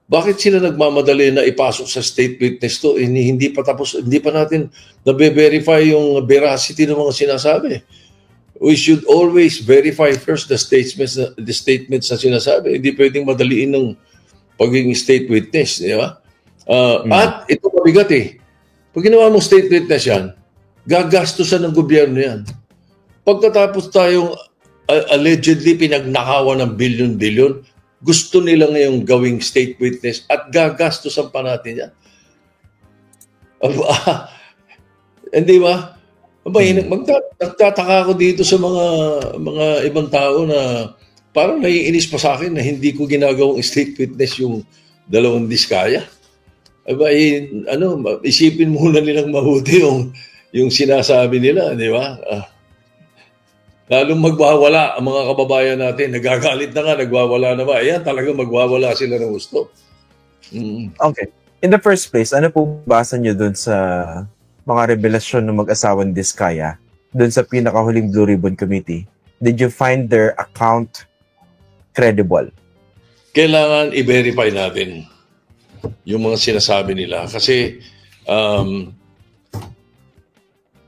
bakit sila nagmamadali na ipasok sa state witness to? Hindi pa tapos, hindi pa natin nabe-verify yung veracity ng mga sinasabi. We should always verify first the statements na sinasabi. Hindi pwedeng madaliin ng pagiging state witness, di ba? At ito mabigat Pag ginawa mong state witness yan, gagastusan ng gobyerno yan. Pagkatapos tayong allegedly pinagnakawan ng billion-billion, gusto nila ngayong gawing state witness at gagastusan pa natin yan. Hindi ba? Magtataka ako dito sa mga ibang tao na parang naiinis pa sa akin na hindi ko ginagawang state witness yung dalawang Diskaya. Isipin muna nilang mabuti yung sinasabi nila, di ba? Lalong magwawala ang mga kababayan natin. Nagagalit na nga, nagwawala na ba? Ayan, talaga magwawala sila ng gusto. Okay. In the first place, ano po basa nyo dun sa mga revelasyon ng mag-asawang Diskaya dun sa pinakahuling Blue Ribbon Committee? Did you find their account credible? Kailangan i-verify natin yung mga sinasabi nila. Kasi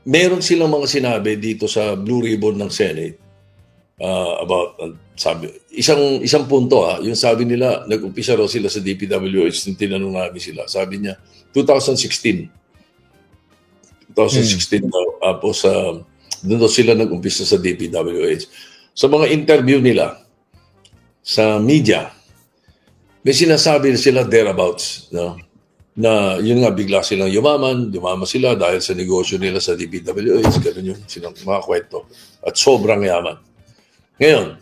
meron silang mga sinabi dito sa Blue Ribbon ng Senate about isang punto yung sabi nila, nag-umpisa raw sila sa DPWH, tinanong namin sila, sabi niya 2016 daw, tapos doon daw sila nag-umpisa sa DPWH. Sa mga interview nila sa media, may sinasabi sila thereabouts, no? Na yun nga, bigla silang yumaman sila dahil sa negosyo nila sa DPWH, ganun yung silang mga kwento. At sobrang yaman. Ngayon,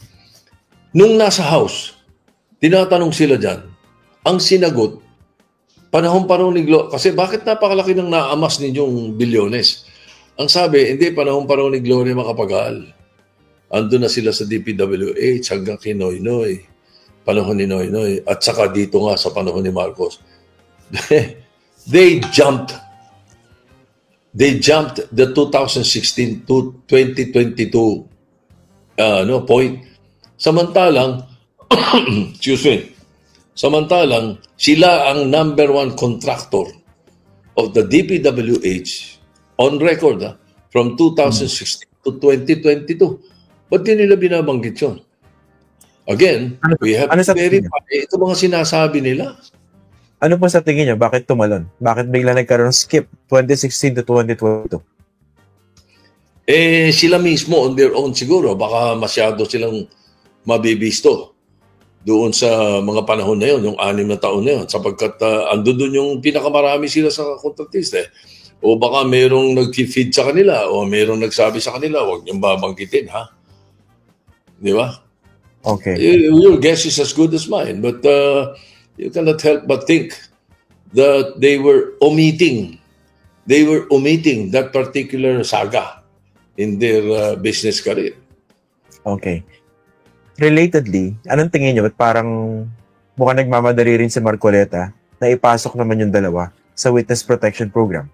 nung nasa house, tinatanong sila dyan, ang sinagot, panahon pa raw ni Gloria, kasi bakit napakalaki ng naamas ninyong bilyones? Ang sabi, hindi, panahon pa raw ni Gloria Macapagal. Ando na sila sa DPWH hanggang kay Noynoy, panahon ni Noynoy, at saka dito nga sa panahon ni Marcos. They jumped the 2016 to 2022 point. Samantalang samantalang sila ang number one contractor of the DPWH on record from 2016 to 2022. Ba't di nila binabanggit yun? Again, we have to verify ito mga sinasabi nila. Ano po sa tingin niyo? Bakit tumalon? Bakit bigla nagkaroon skip 2016 to 2022? Sila mismo on their own siguro. Baka masyado silang mabibisto doon sa mga panahon na yun, yung 6 na taon na yun. Sapagkat ando doon yung pinakamarami sila sa kontratista. O baka mayroong nag-feed sa kanila o mayroong nagsabi sa kanila, huwag niyong babanggitin, ha? Di ba? Okay. Your guess is as good as mine. But you cannot help but think that they were omitting that particular saga in their business career. Okay. Relatedly, anong tingin niyo? Ba't parang mukhang nagmamadali rin si Marcoleta na ipasok naman yung dalawa sa witness protection program?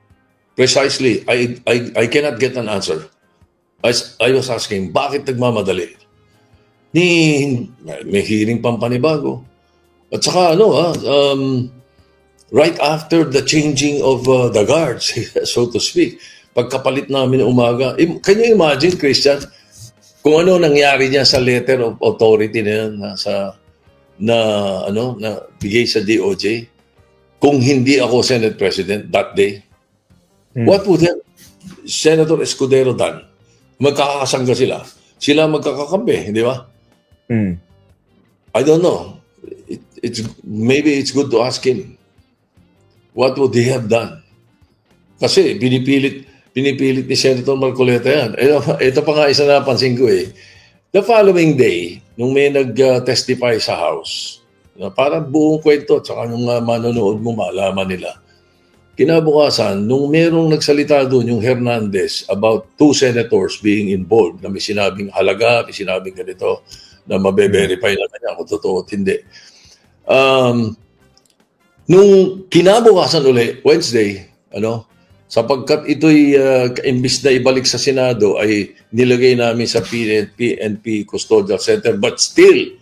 Precisely. I cannot get an answer. I was asking, bakit nagmamadali? May hearing pampanibago. At saka right after the changing of the guards, so to speak, pagkapalit namin umaga, can you imagine, Christian, kung ano nangyari niya sa letter of authority na yan, na bigay sa DOJ, kung hindi ako Senate President that day, what would Senator Escudero done? Magkakasangga sila. Sila magkakakampi, di ba? I don't know. Maybe it's good to ask him. What would he have done? Kasi pinipilit ni Senator Marcoleta yan. Ito pa nga isa napansin ko eh. The following day, nung may nag-testify sa House, parang buong kwento at saka nung manonood mo, malaman nila. Kinabukasan, nung merong nagsalita doon, yung Hernandez, about 2 senators being involved, na may sinabing halaga, may sinabing ganito, na mabe-verify na kanya kung totoo at hindi. Nung kinabukasan uli, Wednesday, sapagkat ito'y imbis na ibalik sa Senado, ay nilagay namin sa PNP Custodial Center, but still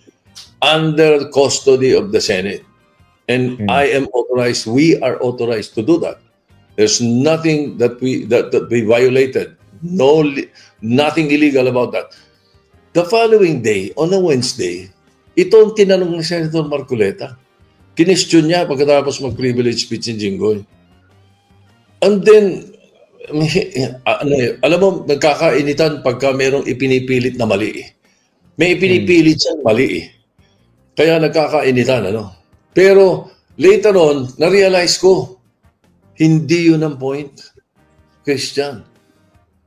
under custody of the Senate. And I am authorized, we are authorized to do that. There's nothing that we violated. Nothing illegal about that. The following day, on a Wednesday, ito ang tinanong ni Senator Marcoleta. Kinestyon niya pagkatapos mag-privilege speech ni Jinggoy. And then, alam mo, nagkakainitan pagka merong ipinipilit na mali eh. May ipinipilit siyang mali eh. Kaya nagkakainitan, Pero later on, na-realize ko, hindi yun ang point, Christian.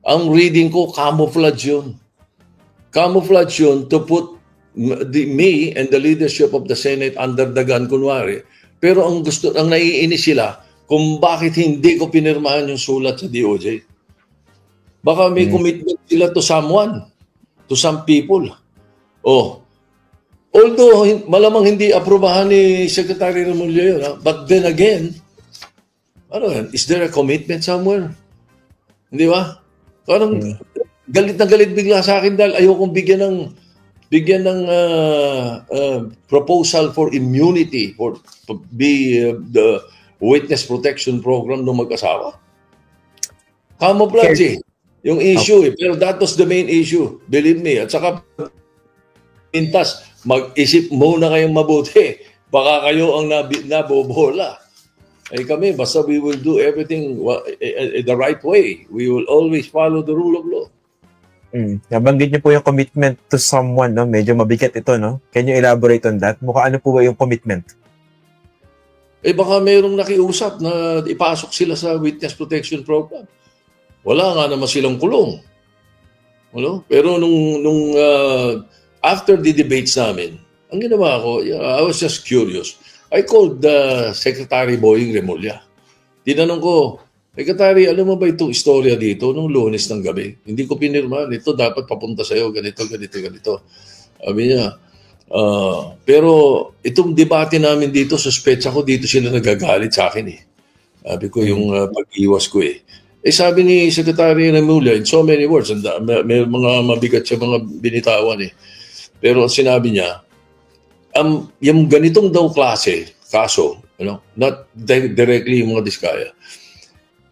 Ang reading ko, camouflage yun. Camouflage yun to put me and the leadership of the Senate under the gun, kunwari. Pero ang naiinis sila, kung bakit hindi ko pinirmahan yung sulat sa DOJ. Baka may commitment sila to someone, to some people. Although malamang hindi aprobahan ni Secretary Remulla yun, but then again, is there a commitment somewhere? Hindi ba? Parang galit na galit bigla sa akin dahil ayokong bigyan ng proposal for immunity for the witness protection program ng mag-asawa. Camouflage yung issue Pero that was the main issue. Believe me. At saka mag-isip muna kayong mabuti. Baka kayo ang nabobola. Kami, basta we will do everything the right way. We will always follow the rule of law. Nabanggit niyo po yung commitment to someone, Medyo mabigat ito, Can you elaborate on that? Mukha ano po ba yung commitment? Baka mayroong nakiusap na ipasok sila sa witness protection program. Wala nga naman silang kulong. Pero nung after the debates namin, ang ginawa ko, I was just curious. I called Secretary Boying Remulla. Tinanong ko, Secretary, alam mo ba itong istorya dito nung Lunes ng gabi? Hindi ko pinirma. Ito dapat papunta sa'yo. Ganito. Sabi niya, pero itong debate namin dito, suspetsa ko dito sila nagagalit sa akin eh. Sabi ko yung pag-iwas ko eh. Sabi ni Secretary Remulla, in so many words, may mga mabigat siya mga binitawan eh. Pero sinabi niya, yung ganitong daw kaso, not directly yung mga diskaya,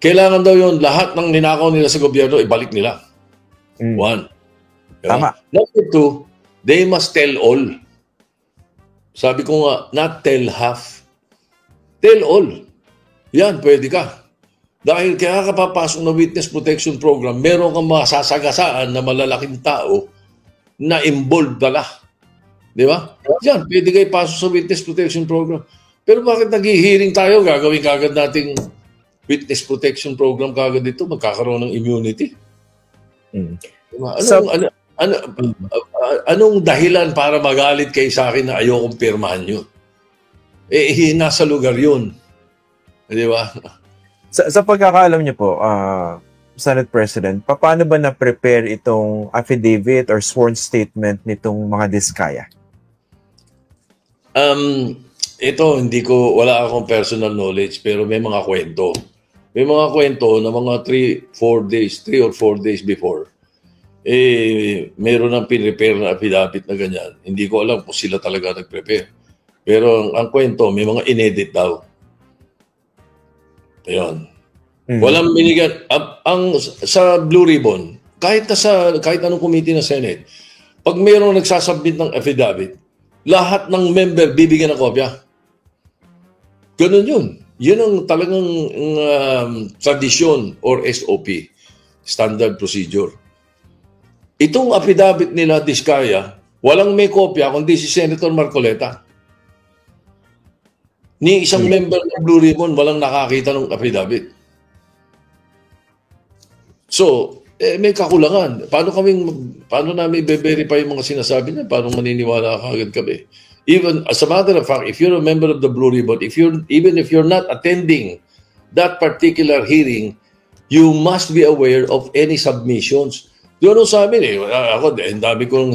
kailangan daw yun, lahat ng ninakaw nila sa gobyerno, ibalik nila. One. Tama. Number 2, they must tell all. Sabi ko nga, not tell half. Tell all. Yan, pwede ka. Dahil kaya ka papasok na witness protection program, meron kang masasagasaan na malalaking tao na involved pala. Di ba? Yan, pwede kayo pasok sa witness protection program. Pero bakit nag-hearing tayo? Gagawin kagad nating witness protection program kagad dito, magkakaroon ng immunity. Diba? Anong dahilan para magalit kayo sa akin na ayokong pirmahan yun? Nasa lugar yun. Di ba? Sa pagkakaalam niyo po, Senate President, paano ba na-prepare itong affidavit or sworn statement nitong mga diskaya? Ito, wala akong personal knowledge, pero may mga kwento. May mga kwento na mga 3 or 4 days before, meron ng pinrepare na affidavit na ganyan. Hindi ko alam kung sila talaga nag-prepare. Pero ang kwento, may mga inedit daw. Ayun. Walang binigyan. Sa Blue Ribbon, kahit anong committee ng Senate, pag mayroong nagsasubmit ng affidavit, lahat ng member bibigyan ng kopya. Ganun yun. Yun ang talagang tradisyon or SOP, standard procedure. Itong affidavit nila, Diskaya, walang may kopya kundi si Senator Marcoleta. Ni isang member ng Blue Ribbon, walang nakakita ng affidavit. So, may kakulangan. Paano namin i-verify yung mga sinasabi niya? Paano maniniwala kagad kami? Even, as a matter of fact, if you're a member of the Blue Ribbon, even if you're not attending that particular hearing, you must be aware of any submissions. Doon sa amin ako, dami ko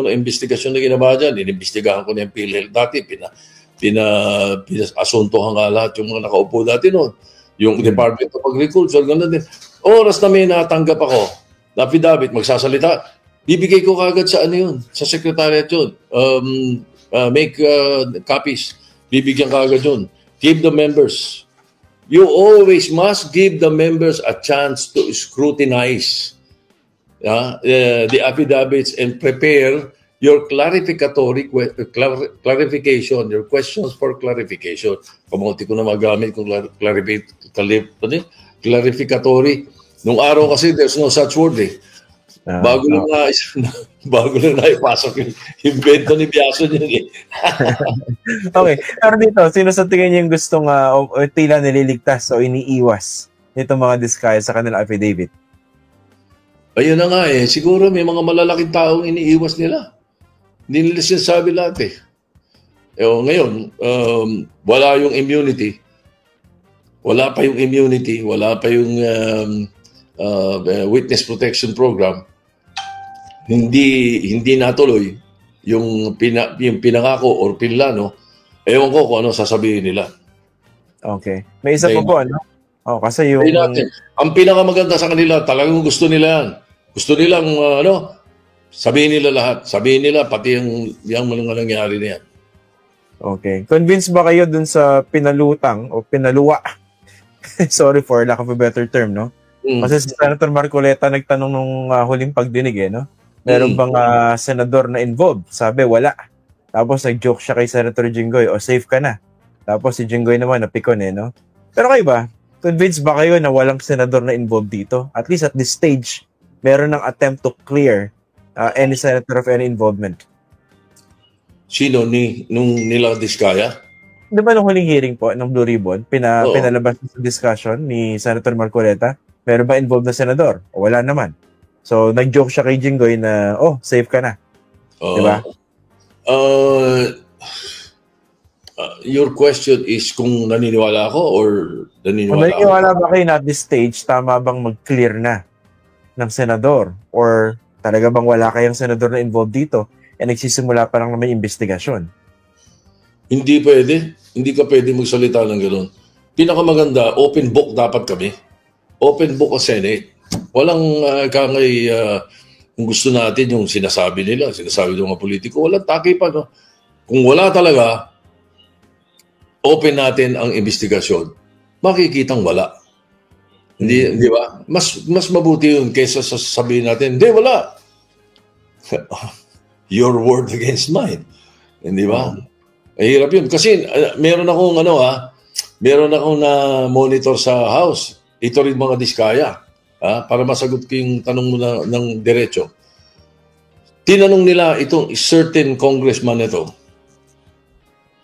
ng investigasyon na ginawa dyan. Inimbestigahan ko na yung PhilHealth dati. Asuntohan nga lahat yung mga nakaupo dati noon. Yung Department of Agriculture, gano'n din. Oras na may natanggap ako, na affidavit, magsasalita, bibigay ko kagad sa sa secretariat yun. Make copies. Bibigyan kagad yun. Give the members. You always must give the members a chance to scrutinize the affidavits and prepare your clarification, your questions for clarification. Kamunti ko na magamit kung clarificatory. Nung araw kasi, there's no such word Bago lang na ipasok yung invento ni Biaso niya Okay. Pero dito, sino sa tingin niyo yung gustong tila nililigtas o iniiwas nitong mga Diskaya sa kanilang affidavit? Ayun na nga siguro may mga malalaking taong iniiwas nila. Hindi nila sinasabi lahat ngayon, wala yung immunity. Wala pa yung immunity, wala pa yung witness protection program. Hindi natuloy yung pinangako or pinlano. Ewan ko kung ano sasabihin nila. Okay. May isa pa po, kasi yung... Ang pinakamaganda sa kanila, talagang gusto nila yan. Gusto nilang, sabihin nila lahat. Sabihin nila, pati yung mga nangyari na yan. Okay. Convinced ba kayo dun sa pinalutang o pinaluwa? Sorry for lack of a better term, no? Kasi si Senator Marcoleta nagtanong nung huling pagdinig, no? Meron bang senador na involved? Sabi, wala. Tapos nag-joke siya kay Senator Jinggoy, safe ka na. Tapos si Jinggoy naman, napikon, no? Pero kayo ba? Convinced ba kayo na walang senador na involved dito? At least at this stage, meron ng attempt to clear any senator of any involvement. Sino? Nung nila Diskaya? Di ba nung huling hearing po ng Blue Ribbon, pinalabas sa discussion ni Senator Marcoleta, meron ba involved na senador? O wala naman. So, nag-joke siya kay Jinggoy na, safe ka na. Di ba? Your question is kung naniniwala ako or Kung naniniwala ba kayo na at this stage, tama bang mag-clear na ng senador? Or talaga bang wala kayang senador na involved dito e nagsisimula pa lang na may investigasyon? Hindi pwede. Hindi ka pwede magsalita ng gano'n. Pinakamaganda, open book dapat kami. Open book ang Senate. Walang kung gusto natin yung sinasabi nila, sinasabi ng mga politiko, walang takipan. No? Kung wala talaga, open natin ang investigasyon. Makikitang wala. Hindi ba? Mas mabuti yun kaysa sabihin natin, hindi, wala. Your word against mine. Hindi ba? Mahirap yun. Kasi meron akong na-monitor sa House. Ito rin mga Diskaya. Para masagot ko yung tanong mo ng diretso. Tinanong nila itong certain congressman ito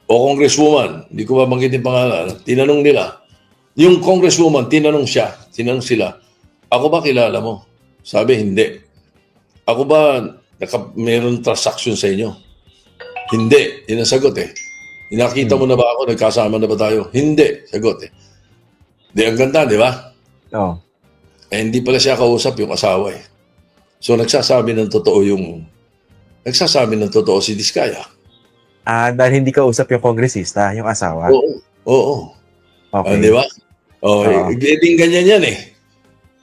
o congresswoman, hindi ko mabanggit yung pangalan, tinanong nila. Yung congresswoman, tinanong sila, ako ba kilala mo? Sabi, hindi. Ako ba meron transaction sa inyo? Hindi. Yun ang sagot Nakita mo na ba ako? Nagkasama na ba tayo? Hindi. Sagot Di ang ganda, di ba? Oo. Hindi pala siya kausap yung asawa So nagsasabi ng totoo si Diskaya. Dahil hindi kausap yung kongresista, yung asawa. Oo. Okay. Di ba? Din ganyan yan eh.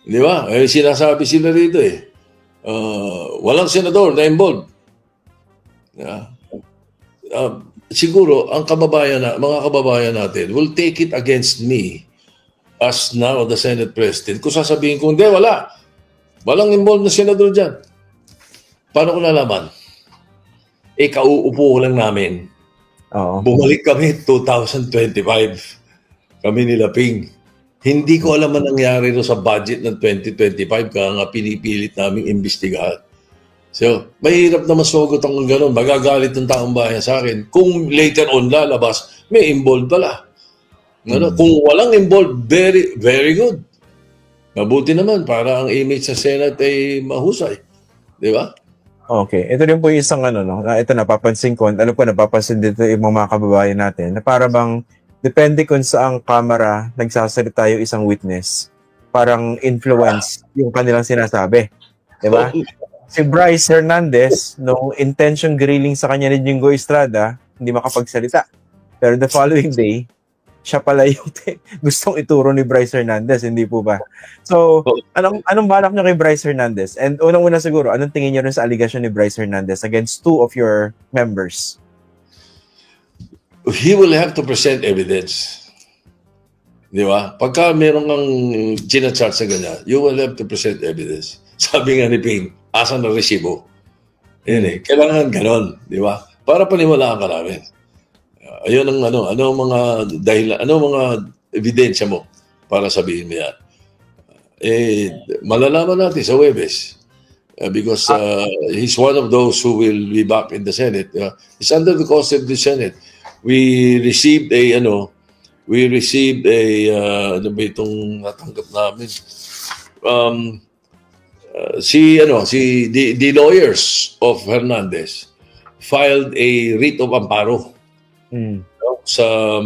Di ba? Sinasabi sila rito eh. Walang senador na involved. Siguro, mga kababayan natin will take it against me as now the Senate President. Kung sasabihin ko, hindi, walang involved na senador dyan. Paano ko nalaman? Kauupo lang namin. Bumalik kami 2025. Kami nila Ping. Hindi ko alam ang nangyari sa budget ng 2025 kaya nga pinipilit naming imbestigahan. So, mahirap na masugot ang gano'n. Magagalit ng taong bayan sa akin. Kung later on lalabas, may involved pala. Kung walang involved, very, very good. Mabuti naman para ang image sa Senate ay mahusay. Di ba? Okay. Ito rin po yung isang ito napapansin ko. Alam ko, napapansin dito yung mga kababayan natin na para bang depende kung saang camera nagsasalita yung isang witness, parang influence yung kanilang sinasabi. Diba? Si Bryce Hernandez, nung intention grilling sa kanya ni Jinggoy Estrada, hindi makapagsalita. Pero the following day, siya pala yung gustong ituro ni Bryce Hernandez, hindi po ba? So, anong balak nyo kay Bryce Hernandez? And unang-una siguro, anong tingin nyo rin sa allegation ni Bryce Hernandez against 2 of your members? He will have to present evidence. Di ba? Pagka meron kang ginachat sa ganyan, you will have to present evidence. Sabi nga ni Ping, asan na resibo? Yun kailangan ganon, di ba? Para paniwalaan ka namin. Ayun ang mga mga ebidensya mo para sabihin mo yan. Malalaman natin sa Huwebes. Because he's one of those who will be back in the Senate. He's under the custody of the Senate. We received ano ba itong natanggap namin? The lawyers of Hernandez filed a writ of amparo sa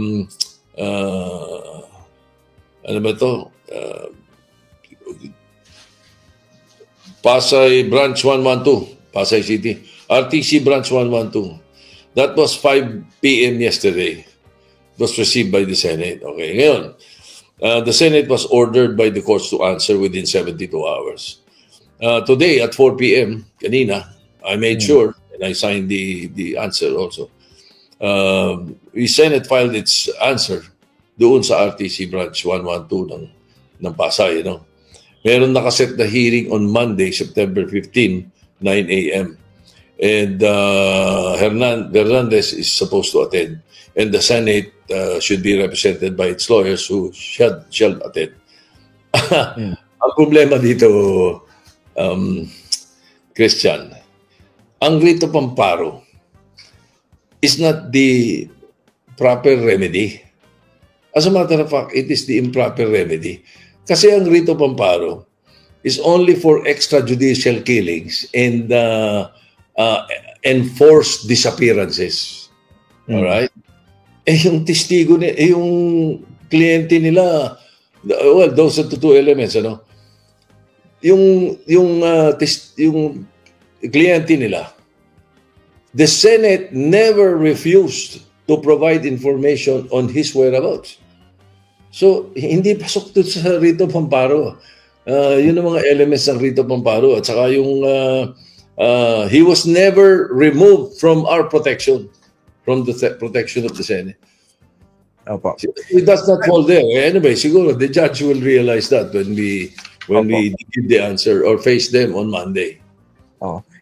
Pasay Branch 112, Pasay City, RTC Branch 112. That was 5 p.m. yesterday. It was received by the Senate. Okay, ngayon, the Senate was ordered by the courts to answer within 72 hours. Today at 4 p.m., kanina, I made sure, and I signed the answer also. The Senate filed its answer doon sa RTC Branch 112 ng Pasay. Meron nakaset na hearing on Monday, September 15, 9 a.m. And Hernandez is supposed to attend. And the Senate should be represented by its lawyers who shall attend. Ang problema dito, Christian, ang writ of amparo is not the proper remedy. As a matter of fact, it is the improper remedy. Kasi ang writ of amparo is only for extrajudicial killings and enforced disappearances. Alright? Yung testigo, yung kliyente nila, well, those are the two elements, Yung kliyente nila, the Senate never refused to provide information on his whereabouts. So, hindi pasok doon sa writ of amparo. Yun ang mga elements ng writ of amparo. At saka yung he was never removed from our protection, from the protection of the Senate. Opo. It does not fall there. Anyway, siguro the judge will realize that when we give the answer or face them on Monday.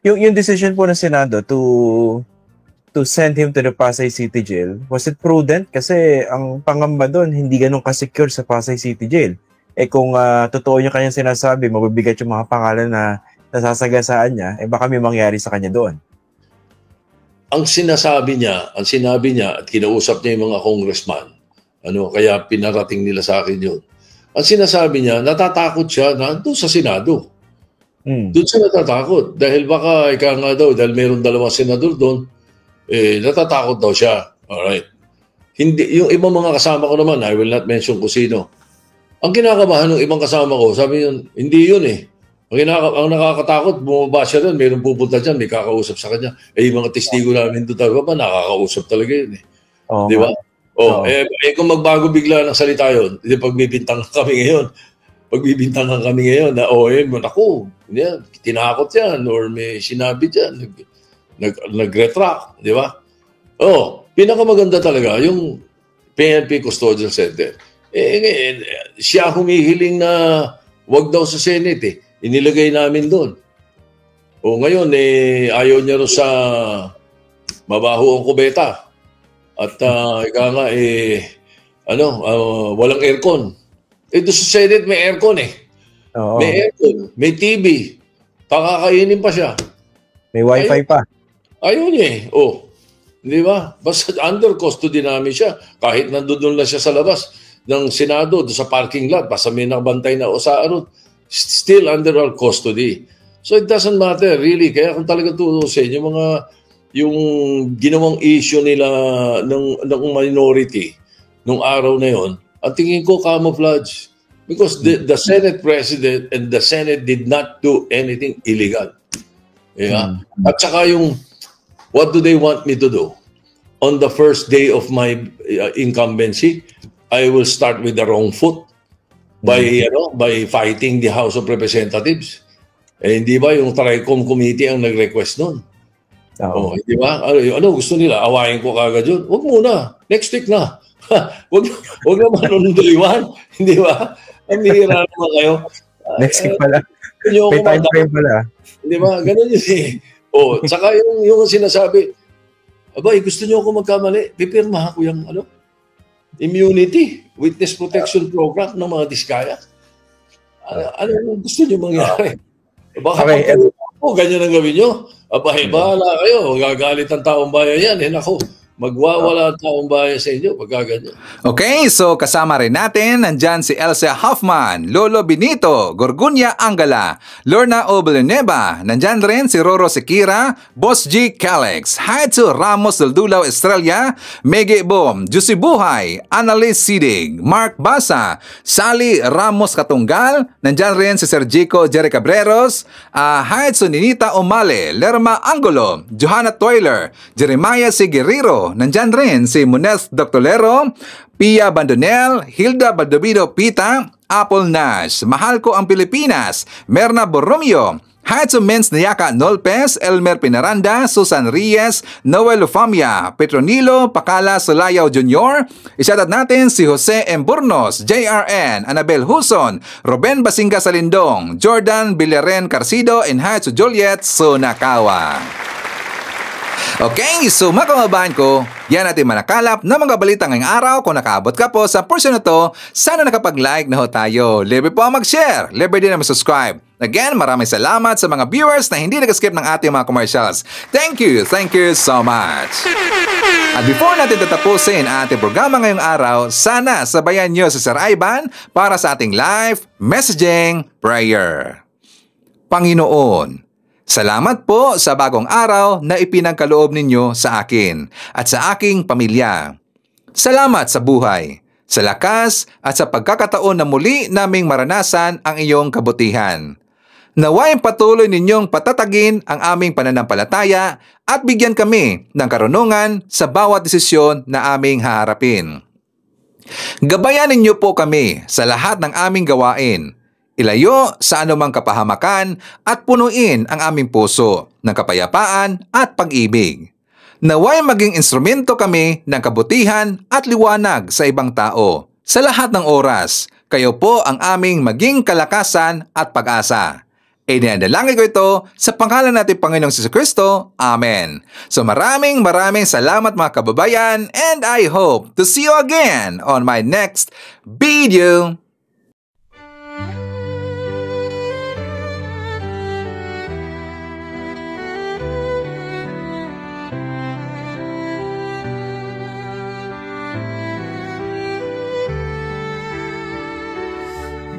Yung decision po ng Senado to send him to the Pasay City Jail, was it prudent? Kasi ang pangamba doon, hindi ganun ka-secure sa Pasay City Jail. Kung totoo yung kanyang sinasabi, mabibigat yung mga pangalan na nasasagasaan niya, baka may mangyari sa kanya doon. Ang sinabi niya at kinausap niya yung mga congressman, kaya pinarating nila sa akin yun. Ang sinasabi niya, natatakot siya na doon sa Senado. Doon siya natatakot. Dahil baka, dahil mayroong 2 senador doon, natatakot daw siya. Alright. Hindi, yung ibang mga kasama ko naman, I will not mention kung sino. Ang kinakabahan ng ibang kasama ko, sabi yun, hindi yun Ang nakakatakot, bumaba siya doon, mayroong pupunta dyan, may kakausap sa kanya. Yung mga testigo namin doon talaga nakakausap talaga yun eh. Di ba? Kung magbago bigla ng salita yun, pagbibintangan kami ngayon, na naku, tinakot yan, or may sinabi dyan, nag-retract, di ba? Pinakamaganda talaga, yung PNP Custodial Center. Siya humihiling na wag daw sa Senate eh. Inilagay namin doon. Ngayon, ayaw niya rin sa mabaho ang kubeta. At walang aircon. Doon sa Senate may aircon eh. Oo. May aircon, may TV. Pakakainin pa siya. May wifi pa. Ayaw niya eh. Di ba? Basta under custody namin siya. Kahit nandun lang siya sa labas ng Senado, doon sa parking lot, basta may nakabantay na usaarot. Still under our custody. So it doesn't matter really. Kaya kung talaga tutusin, yung ginawang issue nila ng minority nung araw na yon, ang tingin ko camouflage. Because the Senate President and the Senate did not do anything illegal. Yeah. At saka what do they want me to do? On the first day of my incumbency, I will start with the wrong foot. By fighting the House of Representatives. Hindi ba yung Tricom Committee ang nag-request nun? Hindi ba? Ano gusto nila? Awayin ko kagad yun? Huwag muna. Next week na. Huwag naman on day one. Hindi ba? Ang bihira naman kayo. Next week pala. May time frame pala. Hindi ba? Ganun yun eh. Tsaka yung sinasabi, gusto niyo ako magkamali? Pipirma ako yung immunity, witness protection program ng mga diskaya. Ano gusto niyo mangyari? Baka ganyan ang gawin niyo. Bahala kayo. Gagalit ang taong bayan yan. Naku, magwawala ang taong bayan sa inyo pagka ganyan. Okay, so kasama rin natin, nandyan si Elsa Hoffman, Lolo Benito, Gorgunya Angala, Lorna O. Villanueva, nandyan rin si Roro Sekira, Boss G. Calex, Haitsu Ramos del Dulao Estrella, Mege Bom, Juicy Buhay, Annalise Sidig, Mark Basa, Sally Ramos Katunggal, nandyan rin si Sergico Jerry Cabreros, Haitsu Ninita Omale, Lerma Angulo, Johanna Toiler, Jeremiah Sigiriro, nandyan rin si Munez Doctolero, Pia Bandonel, Hilda Baldovido Pita, Apple Nash, Mahal Ko ang Pilipinas, Merna Borromeo, Haitsu Menz Nayaka Nolpes, Elmer Pinaranda, Susan Reyes, Noel Lufamia, Petronilo Pakala Sulayaw Jr., isadat natin si Jose M. Burnos, JRN, Anabel Huson, Ruben Basinga Salindong, Jordan Villaren Carcido, and Haitsu Juliet Sunakawa. Okay, so mga kababayan ko, yan natin manakalap na mga balita ngayong araw. Kung nakaabot ka po sa portion na to, sana nakapag-like na ho tayo. Libre po ang mag-share, libre din ang mag-subscribe. Again, maraming salamat sa mga viewers na hindi nag-skip ng ating mga commercials. Thank you so much. At before natin tatapusin ang ating programa ngayong araw, sana sabayan nyo si Sir Ivan para sa ating live messaging prayer. Panginoon, salamat po sa bagong araw na ipinagkaloob ninyo sa akin at sa aking pamilya. Salamat sa buhay, sa lakas at sa pagkakataon na muli naming maranasan ang iyong kabutihan. Naway patuloy ninyong patatagin ang aming pananampalataya at bigyan kami ng karunungan sa bawat desisyon na aming haharapin. Gabayan ninyo po kami sa lahat ng aming gawain. Ilayo sa anumang kapahamakan at punuin ang aming puso ng kapayapaan at pag-ibig. Naway maging instrumento kami ng kabutihan at liwanag sa ibang tao. Sa lahat ng oras, kayo po ang aming maging kalakasan at pag-asa. Idinadalangin ko ito sa pangalan natin Panginoong Jesucristo. Amen. So maraming salamat mga kababayan, and I hope to see you again on my next video.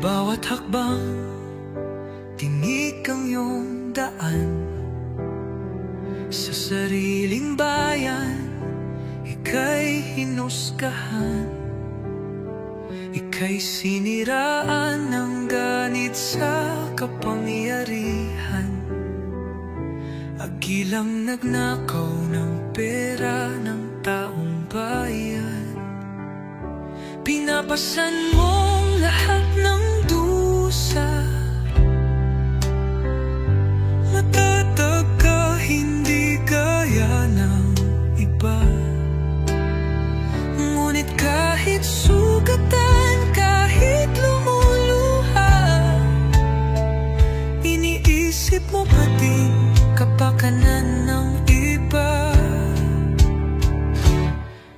Bawat hakbang, tinik ang iyong daan. Sa sariling bayan, ika'y hinusgahan. ika'y siniraan ng ganit sa kapangyarihan. Agilang nagnakaw ng pera ng taong bayan. Pinapasan mong lahat ng dusa. Matatag ka, hindi gaya ng iba. Ngunit kahit sugatan, kahit lumuluha, iniisip mo pa din kapakanan ng iba.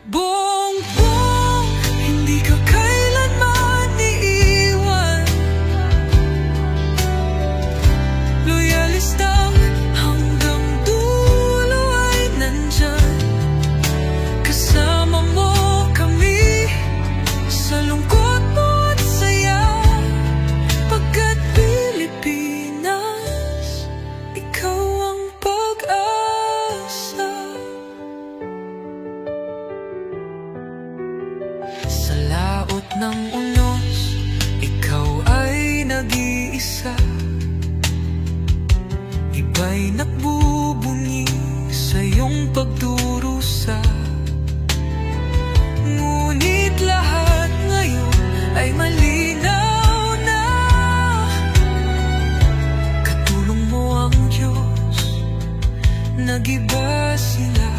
Bongbong, hindi ka kailanman iiwan. Loyalista hanggang dulo ay nandyan. Kasama mo kami sa lungkot mo at saya. Pagkat Pilipinas, ikaw ang pag-asa. Sa laot ng unos, ikaw ay nag-iisa. Iba'y nagbubunyi sa iyong pagdurusa. Ngunit lahat ngayon ay malinaw na. Katulong mo ang Diyos, nag-iba sila.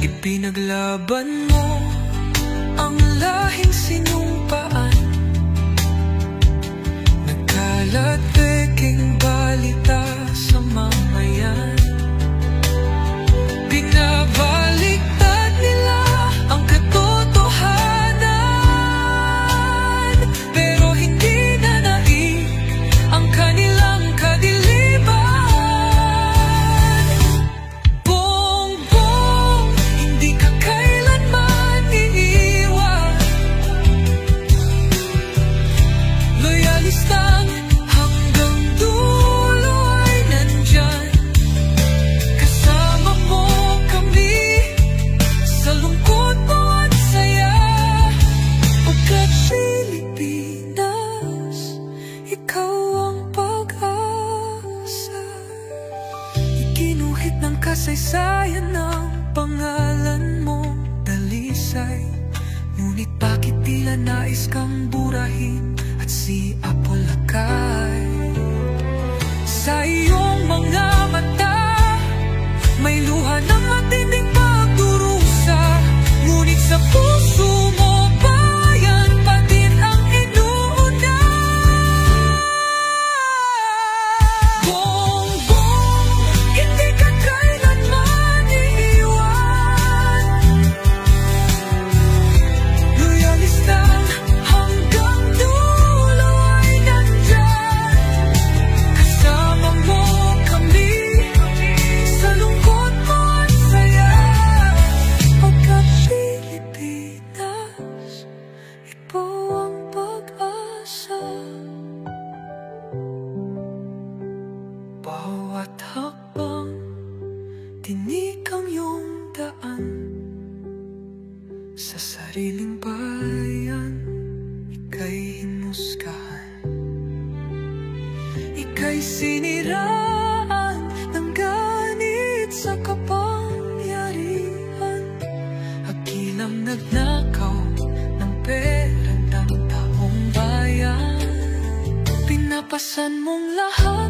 Ipinaglaban mo ang lahing sinumpaan. Nagkalat peking balita sa mamayan. Binabaliktad nila ang katotohanan, pero hindi na naig ang kanilang kadiliman. Bongbong, hindi ka kailanman iiwan. Loyalistang hanggang dulo ay nandyan. Kasama mo kami sa lungkot mo at saya. Pagkat Pilipinas, ikaw ang pag-asa. Iginuhit ng kasaysayan ng pangalan mo, dalisay. Ngunit bakit tila nais kang burahin at siapolakay? Sa iyong mga mata, may luha ng matinding pagdurusa. Ngunit sa puso mo, bayan pa din ang inuuna. Bongbong, hindi ka kailanman iiwan. Loyalista hanggang dulo ay nandyan. Kasama mo kami sa lungkot mo at saya. Pagkat Pilipinas, ikaw ang pag-asa. Bawat hakbang, tinik ang iyong daan. Sa sariling bayan, ika'y hinusgahan. Ika'y siniraan ng ganit sa kapangyarihan. Hagilang nagnakaw ng pera ng taong bayan. Pinapasan mong lahat